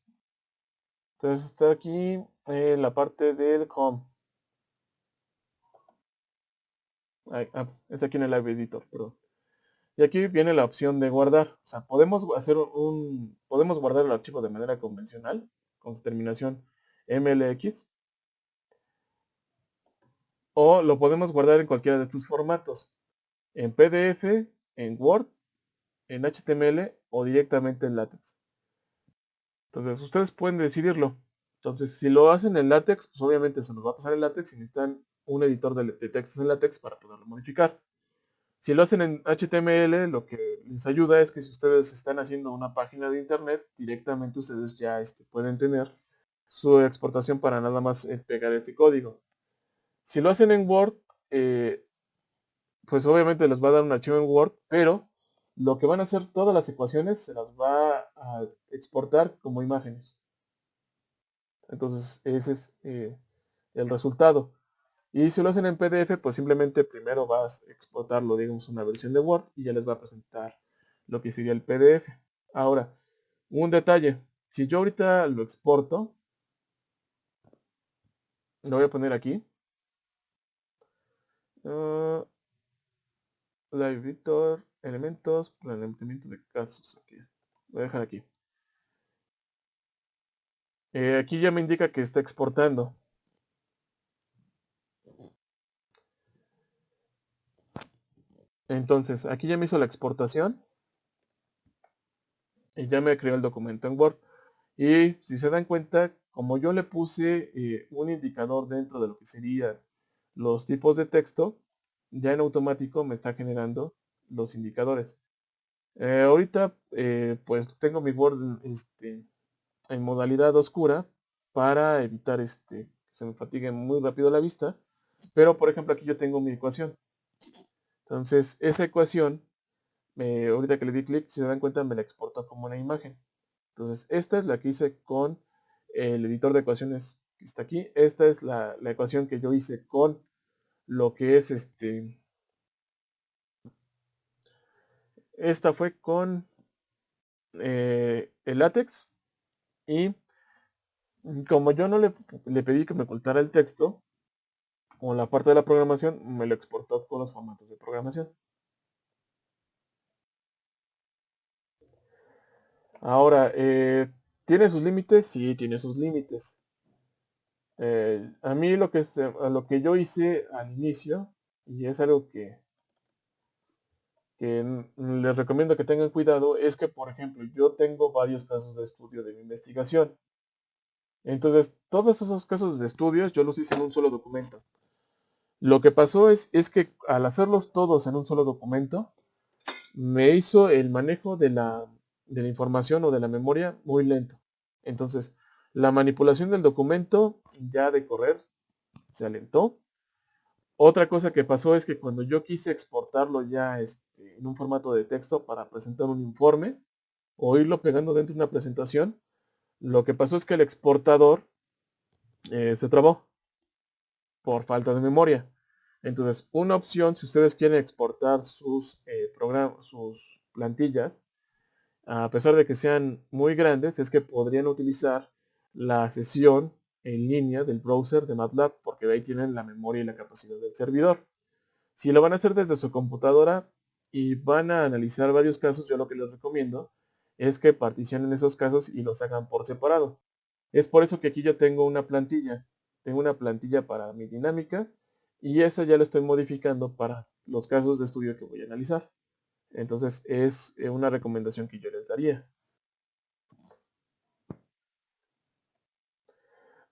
Entonces está aquí la parte del home. Es aquí en el Live Editor, perdón. Y aquí viene la opción de guardar. O sea, podemos guardar el archivo de manera convencional con su terminación MLX o lo podemos guardar en cualquiera de estos formatos, en PDF, en Word, en HTML o directamente en LaTeX. Entonces ustedes pueden decidirlo. Entonces si lo hacen en LaTeX, pues obviamente se nos va a pasar en LaTeX y necesitan un editor de textos en LaTeX para poderlo modificar. Si lo hacen en HTML, lo que les ayuda es que si ustedes están haciendo una página de internet, directamente ustedes ya pueden tener su exportación para nada más pegar ese código. Si lo hacen en Word, pues obviamente les va a dar un archivo en Word, pero lo que van a hacer todas las ecuaciones se las va a exportar como imágenes. Entonces ese es el resultado. Y si lo hacen en PDF, pues simplemente primero vas a exportarlo, digamos, una versión de Word y ya les va a presentar lo que sería el PDF. Ahora, un detalle. Si yo ahorita lo exporto, lo voy a poner aquí. Live Editor, elementos, planteamiento de casos. Aquí. Voy a dejar aquí. Aquí ya me indica que está exportando. Entonces, aquí ya me hizo la exportación y ya me creó el documento en Word. Y si se dan cuenta, como yo le puse un indicador dentro de lo que serían los tipos de texto, ya en automático me está generando los indicadores. Ahorita pues tengo mi Word en modalidad oscura para evitar que se me fatigue muy rápido la vista. Pero por ejemplo aquí yo tengo mi ecuación. Entonces esa ecuación, ahorita que le di clic, si se dan cuenta me la exportó como una imagen. Entonces esta es la que hice con el editor de ecuaciones que está aquí. Esta es la ecuación que yo hice con lo que es esta fue con el látex. Y como yo no le pedí que me ocultara el texto, o la parte de la programación, me lo exportó con los formatos de programación. Ahora, ¿tiene sus límites? Sí, tiene sus límites. A mí lo que yo hice al inicio, y es algo que les recomiendo que tengan cuidado, es que, por ejemplo, yo tengo varios casos de estudio de mi investigación. Entonces, todos esos casos de estudios yo los hice en un solo documento. Lo que pasó es que al hacerlos todos en un solo documento, me hizo el manejo de la información o de la memoria muy lento. Entonces, la manipulación del documento ya de correr se alentó. Otra cosa que pasó es que cuando yo quise exportarlo ya en un formato de texto para presentar un informe o irlo pegando dentro de una presentación, lo que pasó es que el exportador se trabó por falta de memoria. Entonces, una opción, si ustedes quieren exportar sus plantillas, a pesar de que sean muy grandes, es que podrían utilizar la sesión en línea del browser de MATLAB, porque de ahí tienen la memoria y la capacidad del servidor. Si lo van a hacer desde su computadora y van a analizar varios casos, yo lo que les recomiendo es que particionen esos casos y los hagan por separado. Es por eso que aquí yo tengo una plantilla. Tengo una plantilla para mi dinámica y esa ya la estoy modificando para los casos de estudio que voy a analizar. Entonces es una recomendación que yo les daría.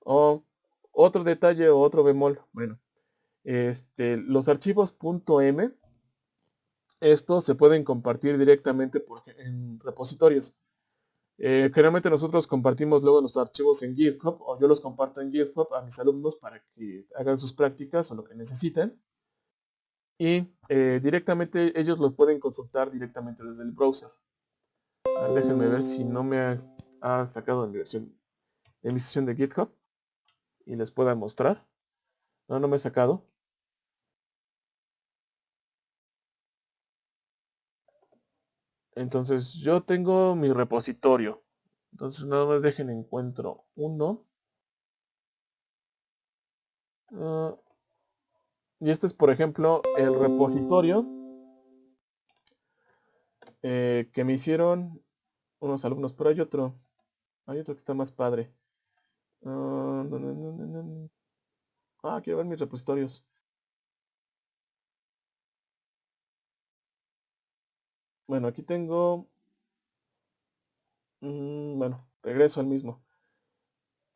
O otro detalle o otro bemol. Bueno, los archivos .m, estos se pueden compartir directamente en repositorios. Generalmente nosotros compartimos luego los archivos en GitHub, o yo los comparto en GitHub a mis alumnos para que hagan sus prácticas o lo que necesiten. Y directamente ellos los pueden consultar directamente desde el browser. Déjenme ver si no me ha sacado en mi sesión de GitHub y les pueda mostrar. No me he sacado. Entonces yo tengo mi repositorio. Entonces nada más dejen encuentro uno. Ah, y este es por ejemplo el repositorio que me hicieron unos alumnos. Pero hay otro que está más padre. Quiero ver mis repositorios. Bueno, aquí tengo. Bueno, regreso al mismo.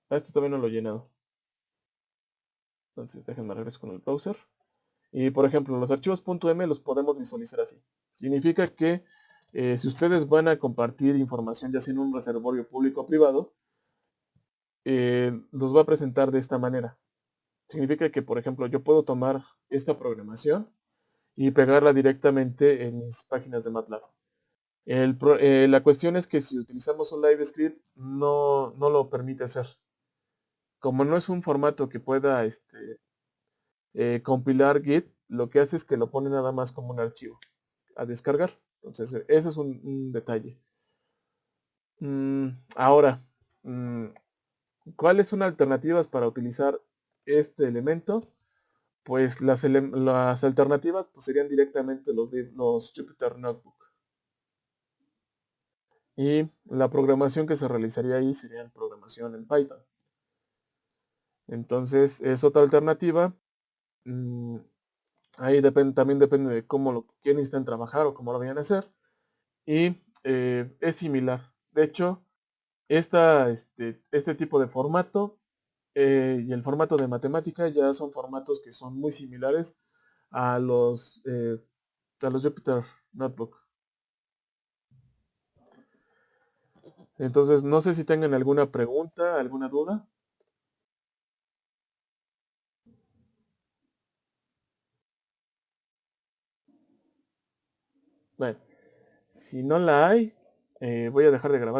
Este todavía no lo he llenado. Entonces déjenme regreso con el browser. Y por ejemplo, los archivos .m los podemos visualizar así. Significa que si ustedes van a compartir información ya sea en un reservorio público o privado, los va a presentar de esta manera. Significa que, por ejemplo, yo puedo tomar esta programación y pegarla directamente en mis páginas de MATLAB. La cuestión es que si utilizamos un live script no lo permite hacer. Como no es un formato que pueda compilar Git, lo que hace es que lo pone nada más como un archivo a descargar. Entonces, ese es un detalle. Ahora, ¿cuáles son alternativas para utilizar este elemento? Pues las alternativas pues, serían directamente los Jupyter Notebook. Y la programación que se realizaría ahí sería programación en Python. Entonces, es otra alternativa. Ahí también depende de cómo lo quieren necesitan trabajar o cómo lo vayan a hacer. Y es similar. De hecho, este tipo de formato y el formato de matemática ya son formatos que son muy similares a los Jupyter Notebook. Entonces, no sé si tengan alguna pregunta, alguna duda. Bueno, si no la hay, voy a dejar de grabar.